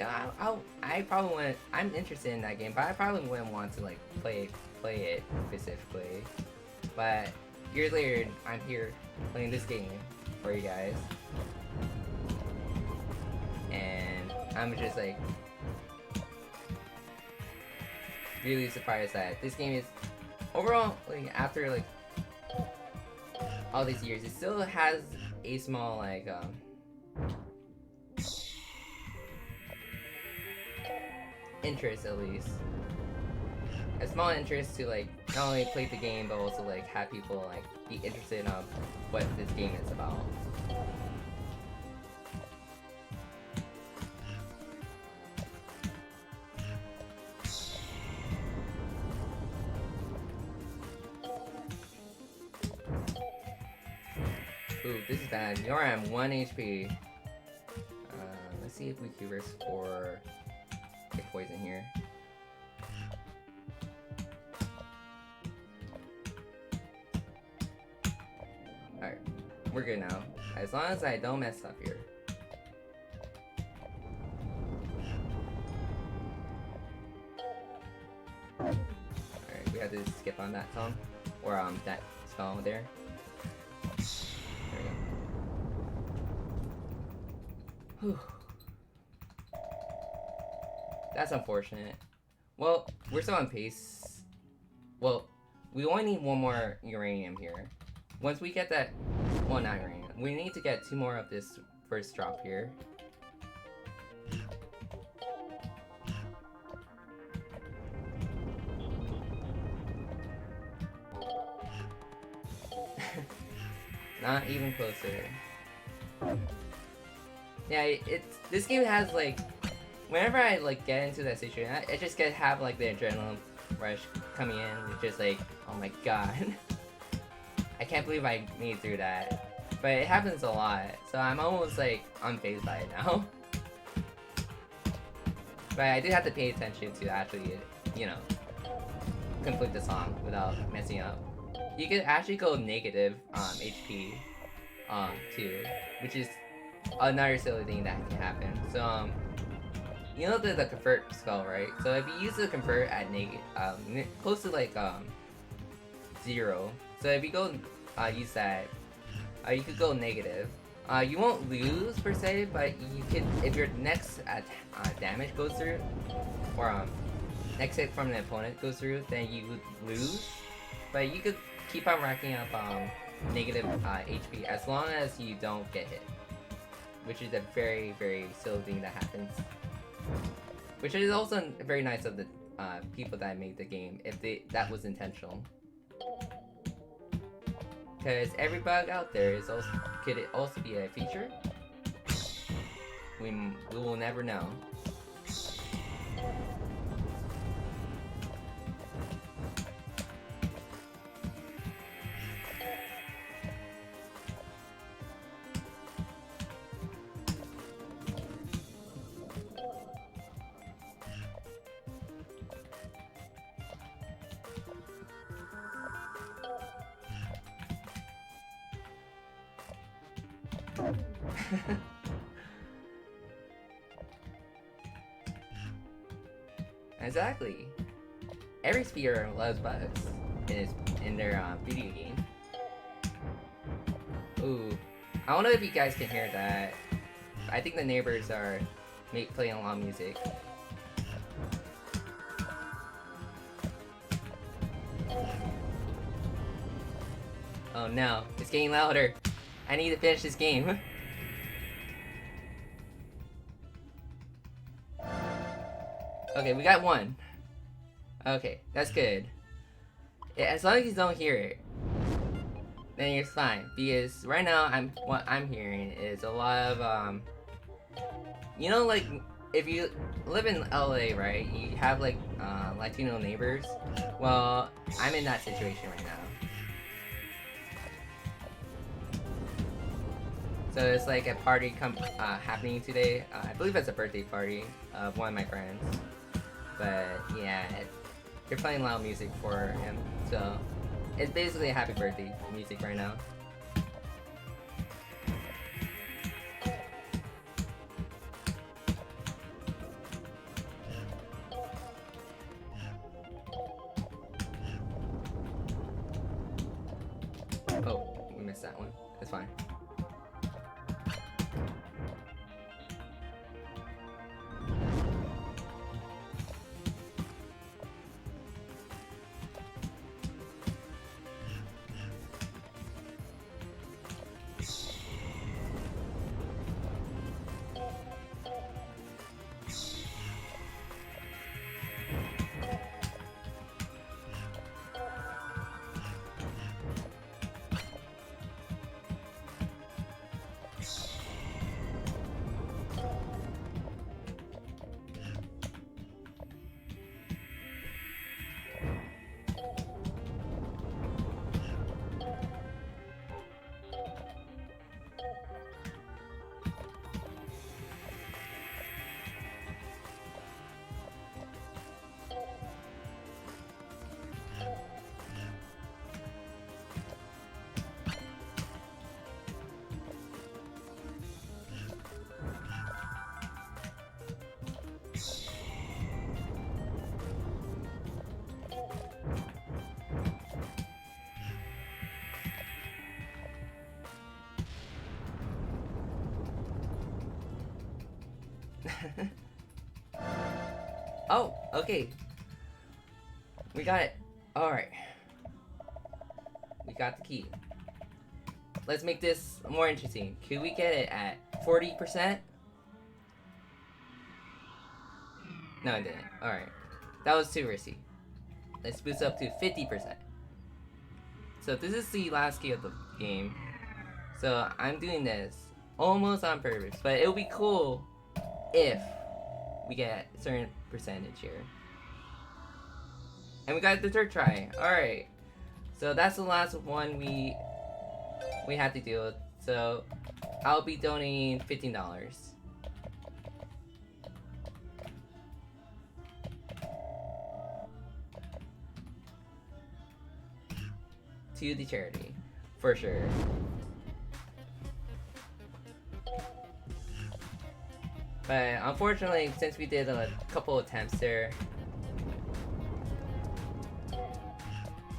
I'm interested in that game, but I probably wouldn't want to like play it specifically. But years later, I'm here playing this game for you guys, and I'm just like really surprised that this game is overall, like after like all these years, it still has a small like interest at least. a small interest to like not only play the game but also like have people like be interested in what this game is about. Ooh, this is bad. You're at 1 HP. Let's see if we can risk for get poison here. Alright, we're good now. As long as I don't mess up here. Alright, we have to skip on that song. Or that spell there. There we go. Whew. That's unfortunate. Well, we're still on pace. Well, we only need one more uranium here. Once we get that, well, not uranium. We need to get 2 more of this first drop here. Not even closer. Yeah, this game has like, whenever I like get into that situation, I just have like the adrenaline rush coming in. It's just like, oh my god, I can't believe I made it through that. But it happens a lot, so I'm almost like unfazed by it now. But I do have to pay attention to actually, you know, complete the song without messing up. You could actually go negative HP too, which is another silly thing that can happen. So you know the convert spell, right? So if you use the convert at close to like 0, so if you go use that, you could go negative. You won't lose per se, but you could, if your next damage goes through, or next hit from the opponent goes through, then you would lose. But you could keep on racking up negative HP as long as you don't get hit, which is a very, very silly thing that happens. Which is also very nice of the people that made the game, if that was intentional. Because every bug out there could it also be a feature? We will never know. Exactly. Every speedrunner loves bugs in their video game. Ooh, I don't know if you guys can hear that. I think the neighbors are playing loud music. Oh no, it's getting louder. I need to finish this game. Okay, we got 1. Okay, that's good. Yeah, as long as you don't hear it, then you're fine. Because right now, what I'm hearing is a lot of you know, like if you live in LA, right? You have like Latino neighbors. Well, I'm in that situation right now. So it's like a party happening today. I believe it's a birthday party of one of my friends. But yeah, they're playing loud music for him. So it's basically a happy birthday music right now. Oh, we missed that one. It's fine. Oh, okay. We got it. Alright. We got the key. Let's make this more interesting. Could we get it at 40%? No, I didn't. Alright. That was too risky. Let's boost up to 50%. So this is the last key of the game. So I'm doing this almost on purpose, but it would be cool if we get a certain percentage here. And we got the third try. Alright. So that's the last one we have to deal with. So I'll be donating $15. To the charity, for sure. But unfortunately, since we did a couple attempts there,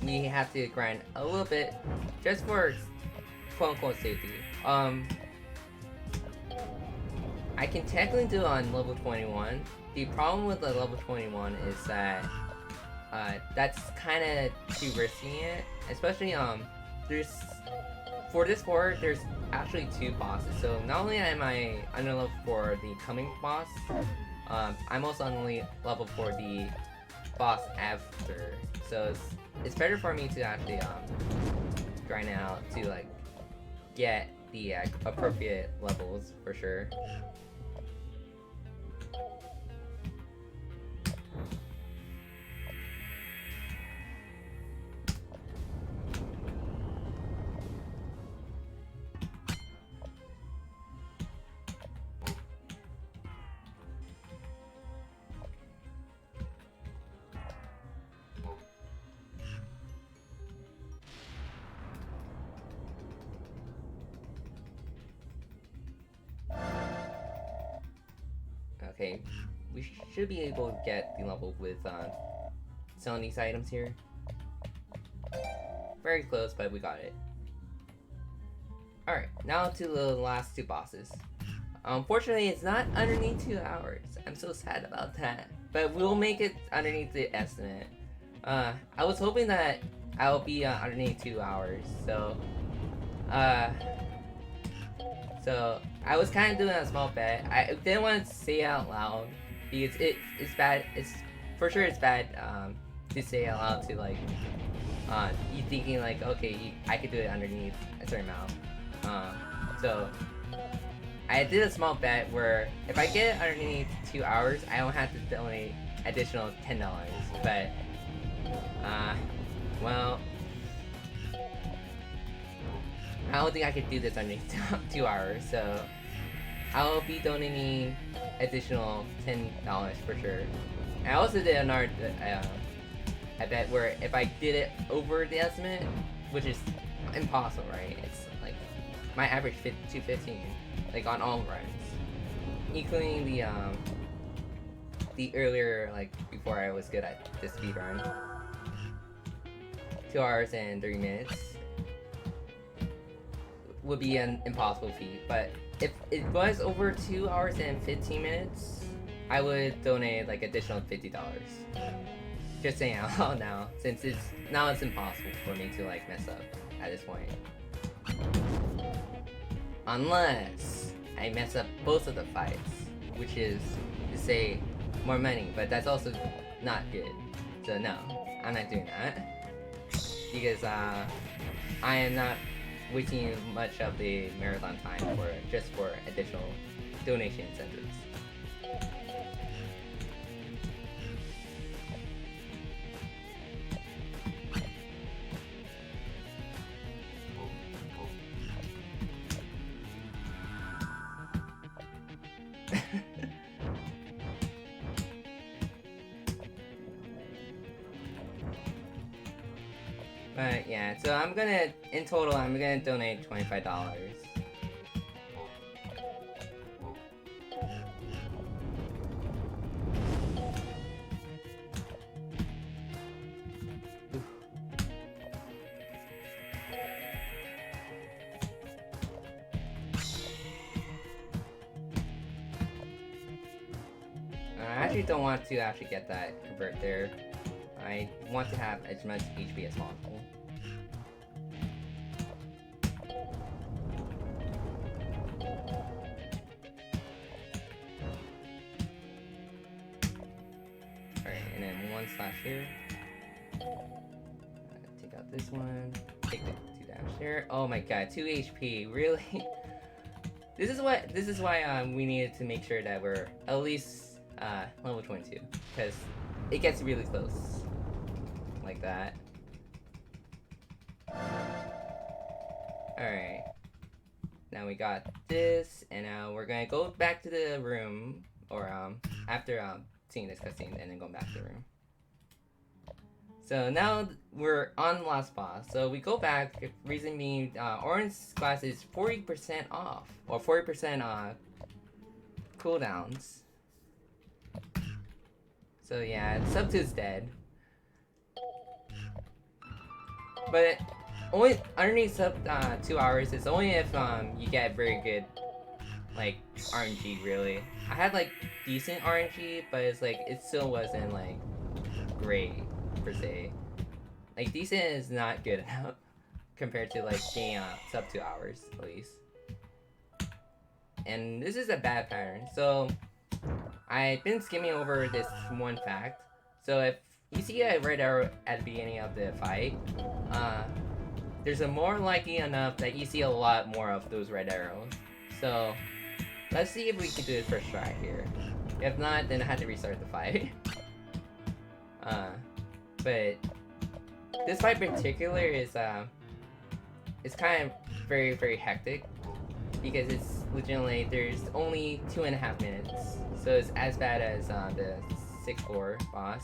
we have to grind a little bit just for quote-unquote safety. I can technically do it on level 21. The problem with the level 21 is that that's kind of too risky it. Especially there's for this floor there's actually 2 bosses. So not only am I under level for the coming boss, I'm also on the level for the boss after. So it's better for me to actually grind out to like get the appropriate levels for sure. Okay, we should be able to get the level with selling these items here. Very close, but we got it. Alright, now to the last 2 bosses. Unfortunately, it's not underneath 2 hours. I'm so sad about that. But we'll make it underneath the estimate. I was hoping that I'll be underneath 2 hours, so I was kind of doing a small bet. I didn't want to say it out loud because it's bad. It's for sure it's bad to say out loud to like you thinking like, okay, I could do it underneath a certain amount. So I did a small bet where if I get it underneath 2 hours, I don't have to donate additional $10. But well, I don't think I could do this underneath 2 hours, so I'll be donating additional $10 for sure. I also did another I bet where if I did it over the estimate, which is impossible, right? It's like my average 215, like on all runs, including the earlier, like before I was good at the speed run. 2 hours and 30 minutes would be an impossible feat, but if it was over 2 hours and 15 minutes, I would donate like additional $50. Just saying out loud now, since it's impossible for me to like mess up at this point. Unless I mess up both of the fights, which is to say more money, but that's also not good. So no, I'm not doing that. Because I am not wasting much of the marathon time just for additional donation incentives. But yeah, so in total, I'm gonna donate $25. actually don't want to actually get that convert there. I want to have as much HP as possible. Alright, and then 1 slash here. Take out this one. Take the 2 damage there. Oh my god, 2 HP, really? This is why we needed to make sure that we're at least level 22, because it gets really close, like that. Alright, now we got this, and now we're gonna go back to the room, or after seeing this cutscene, and then go back to the room. So now we're on the last boss. So we go back, reason being, orange class is 40% off, or 40% cooldowns. So yeah, Sept is dead. But only underneath Sept 2 hours is only if you get very good like RNG really. I had like decent RNG, but it's like it still wasn't like great per se. Like decent is not good enough compared to like being Sept 2 hours at least. And this is a bad pattern. So I've been skimming over this one fact. So if you see a red arrow at the beginning of the fight, there's a more likely enough that you see a lot more of those red arrows. So let's see if we can do it first try here. If not, then I had to restart the fight. But this fight in particular is it's kind of very, very hectic because it's legitimately there's only 2.5 minutes, so it's as bad as the 6-4 boss.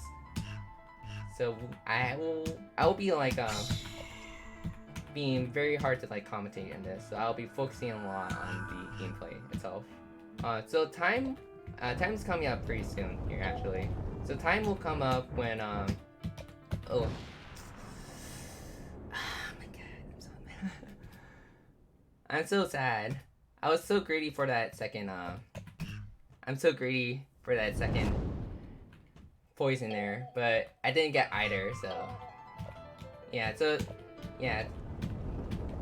So I will be like being very hard to like commentate in this, so I'll be focusing a lot on the gameplay itself. So time's coming up pretty soon here actually. So time will come up when oh my god, I'm so mad. I'm so sad. I was so greedy for that second I'm so greedy for that second poison there, but I didn't get either, so yeah,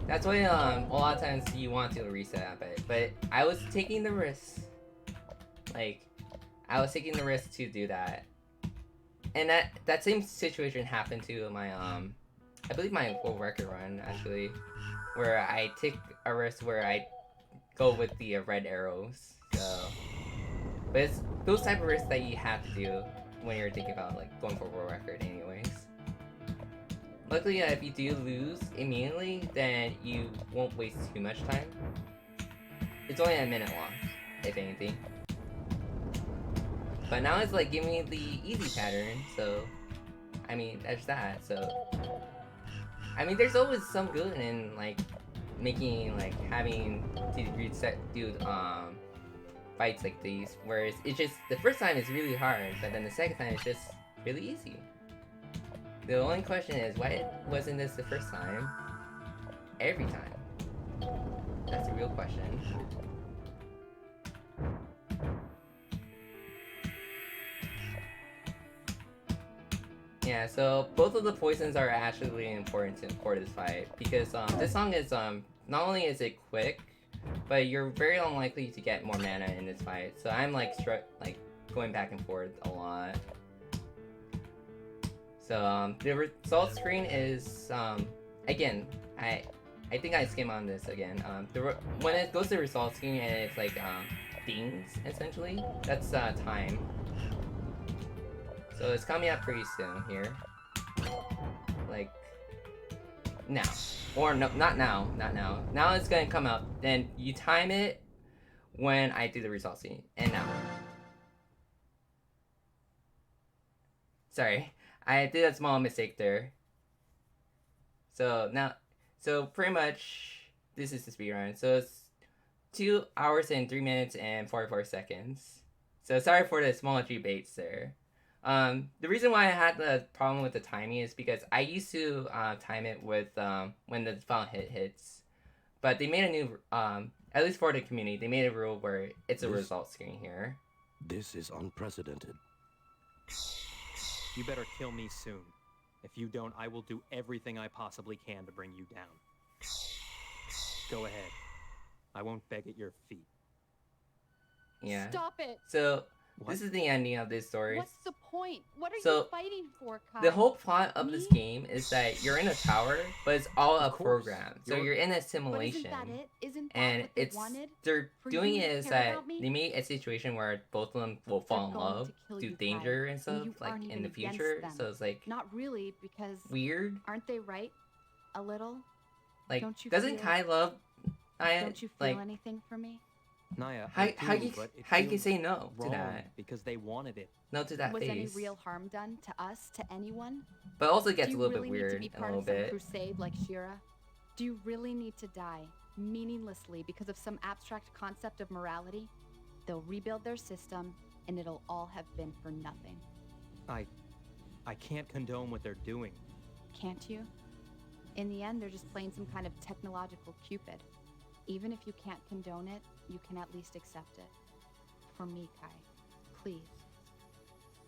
that's why a lot of times you want to reset a bit, but I was taking the risk. Like I was taking the risk to do that. And that same situation happened to my I believe my world record run actually, where I take a risk where I go with the red arrows. So, but it's those type of risks that you have to do when you're thinking about like going for world record, anyways. Luckily, if you do lose immediately, then you won't waste too much time. It's only a minute long, if anything. But now it's like giving me the easy pattern, so I mean that's that. So I mean there's always some good in like making like having to reset do fights like these, whereas it's just the first time is really hard, but then the second time it's just really easy. The only question is why wasn't this the first time every time? That's a real question. Yeah, so both of the poisons are actually important for this fight because this song is not only is it quick, but you're very unlikely to get more mana in this fight. So I'm like going back and forth a lot. So the result screen is again I think I skim on this again. When it goes to the result screen and it's like dings essentially, that's time. So it's coming up pretty soon here. Like now. Or no, not now, not now. Now it's gonna come up. Then you time it when I do the result scene. And now. Sorry. I did a small mistake there. So now, so pretty much this is the speedrun. So it's 2 hours and 3 minutes and 44 seconds. So sorry for the small debates there. The reason why I had the problem with the timing is because I used to time it with when the final hit hits, but they made a new at least for the community they made a rule where it's a result screen here. This is unprecedented. You better kill me soon. If you don't, I will do everything I possibly can to bring you down. Go ahead. I won't beg at your feet. Yeah. Stop it. So What? this is the ending of this story. What's the point? What are So, you fighting for, Kai? The whole plot of this Me? game is that you're in a tower, but it's all a Of course. program. So You're- you're in a But simulation. isn't that it? Isn't that And what they it's wanted? they're For doing you it to is care that about me? they made a situation where both of them will fall in going love to kill through you, Kai, danger and and stuff, you like aren't in even the against future. them. So it's like Not really, because weird. aren't they right? A little? Like Don't you doesn't feel- Kai love Naya? Don't you feel Like anything for me? Naya, how I how do, you but it how you can feels say no to wrong that? because they wanted it. No to that Was any face. real harm done to us, to anyone? But also it gets Do a you little really bit need to weird be a part little of some bit. crusade like Shira? Do you really need to die meaninglessly because of some abstract concept of morality? They'll rebuild their system, and it'll all have been for nothing. I can't condone what they're doing. Can't you? In the end, they're just playing some kind of technological Cupid. Even if you can't condone it, you can at least accept it. For me, Kai. Please.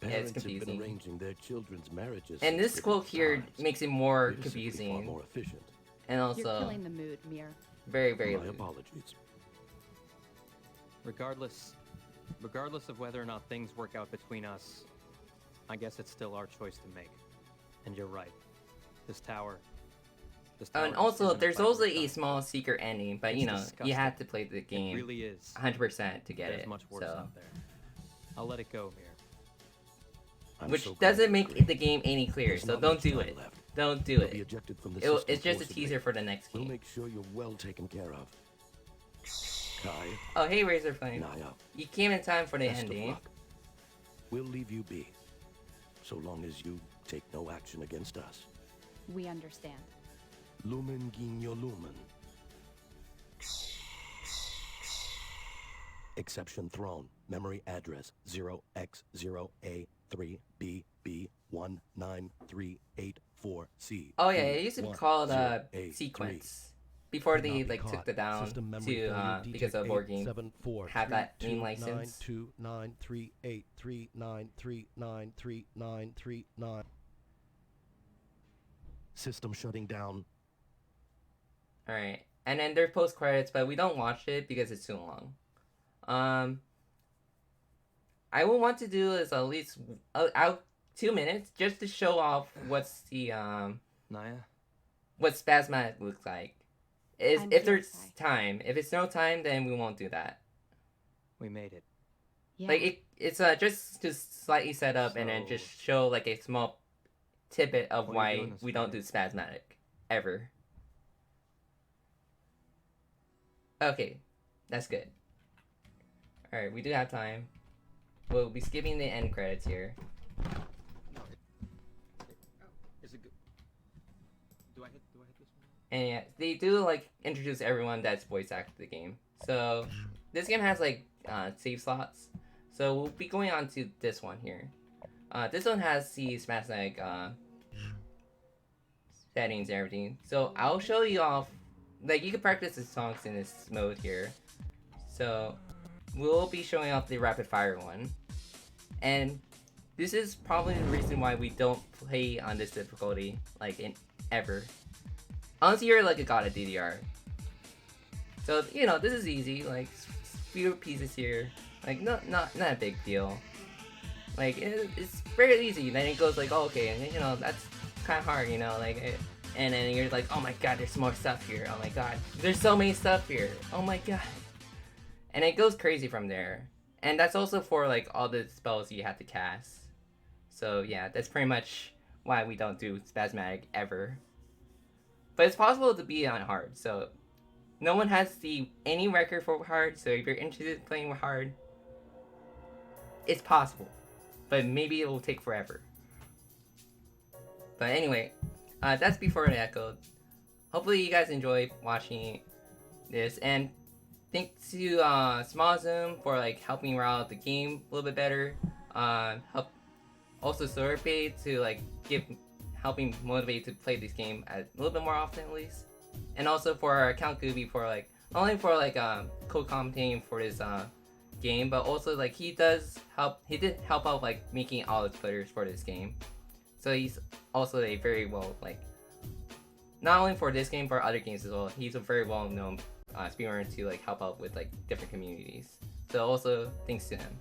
Yeah, it's Parents have been confusing. arranging their children's marriages. And since this quote biblical here times. makes it more It is simply far confusing more efficient. and You're also killing the mood, Mir. very very My lewd. apologies. Regardless of whether or not things work out between us, I guess it's still our choice to make. And you're right. This tower And just also, isn't there's fight also worth a dying small secret ending, but It's you know, you disgusting. have to play the for. It game really is. 100% to get There's it. much worse So, out there. I'll let it go, Mir. I'm which so glad doesn't you make agree. the game any clearer. There's So not don't much do time it. left. Don't do You'll be it. ejected from the system It's just a forcibly. teaser for the next We'll game. make sure you're well taken care of. Kai, Oh, hey, Razor Flame. Naya, You came in time for the best of ending. luck. We'll leave you be, so long as you take no action against us. We understand. Lumen Ginyo Lumen. Exception thrown. Memory address 0x0A3BB19384C. Oh yeah, it used to be called E10A3. Sequence. Before they Cannot be like took caught. the down System memory to failure because of DJ board game 874 have that name license. 2993839393939. System shutting down. Alright. And then there's post credits, but we don't watch it because it's too long. I will want to do is at least out 2 minutes just to show off what's the Naya? what Spasmatic looks like. I'm If here, there's Kai. time. If it's no time, then we won't do that. We made it. Yeah. Like it's just to slightly set up and then So- just show like a small tidbit of What are you why doing this we don't do time? Spasmatic ever. Okay, that's good. All right, we do have time. We'll be skipping the end credits here. Is it good? Do I hit this one? And yeah, they do like introduce everyone that's voice acted the game. So this game has like save slots. So we'll be going on to this one here. This one has the Spasmatic settings and everything. So I'll show you off. Like you can practice the songs in this mode here. So we'll be showing off the rapid fire one. And this is probably the reason why we don't play on this difficulty like in ever. Unless you're like a god of DDR. So you know this is easy. Like few pieces here. Like not a big deal. Like it's very easy. Then it goes like, oh, okay, and you know that's kind of hard, you know, like. And then you're like, oh my god, there's more stuff here. Oh my god, there's so many stuff here. Oh my god. And it goes crazy from there. And that's also for like all the spells you have to cast. So yeah, that's pretty much why we don't do Spasmatic ever. But it's possible to be on hard, so no one has any record for hard, so if you're interested in playing with hard, it's possible. But maybe it will take forever. But anyway, that's Before the Echo. Hopefully you guys enjoy watching this, and thanks to Small Zoom for like helping out the game a little bit better. Help also Sorbet to like helping motivate to play this game a little bit more often at least, and also for Count Gooby for like only for like co-commentating for this game, but also like he does help. He did help out like making all the Twitters for this game, so he's also a very well like not only for this game but other games as well. He's a very well known speedrunner to like help out with like different communities. So also thanks to him.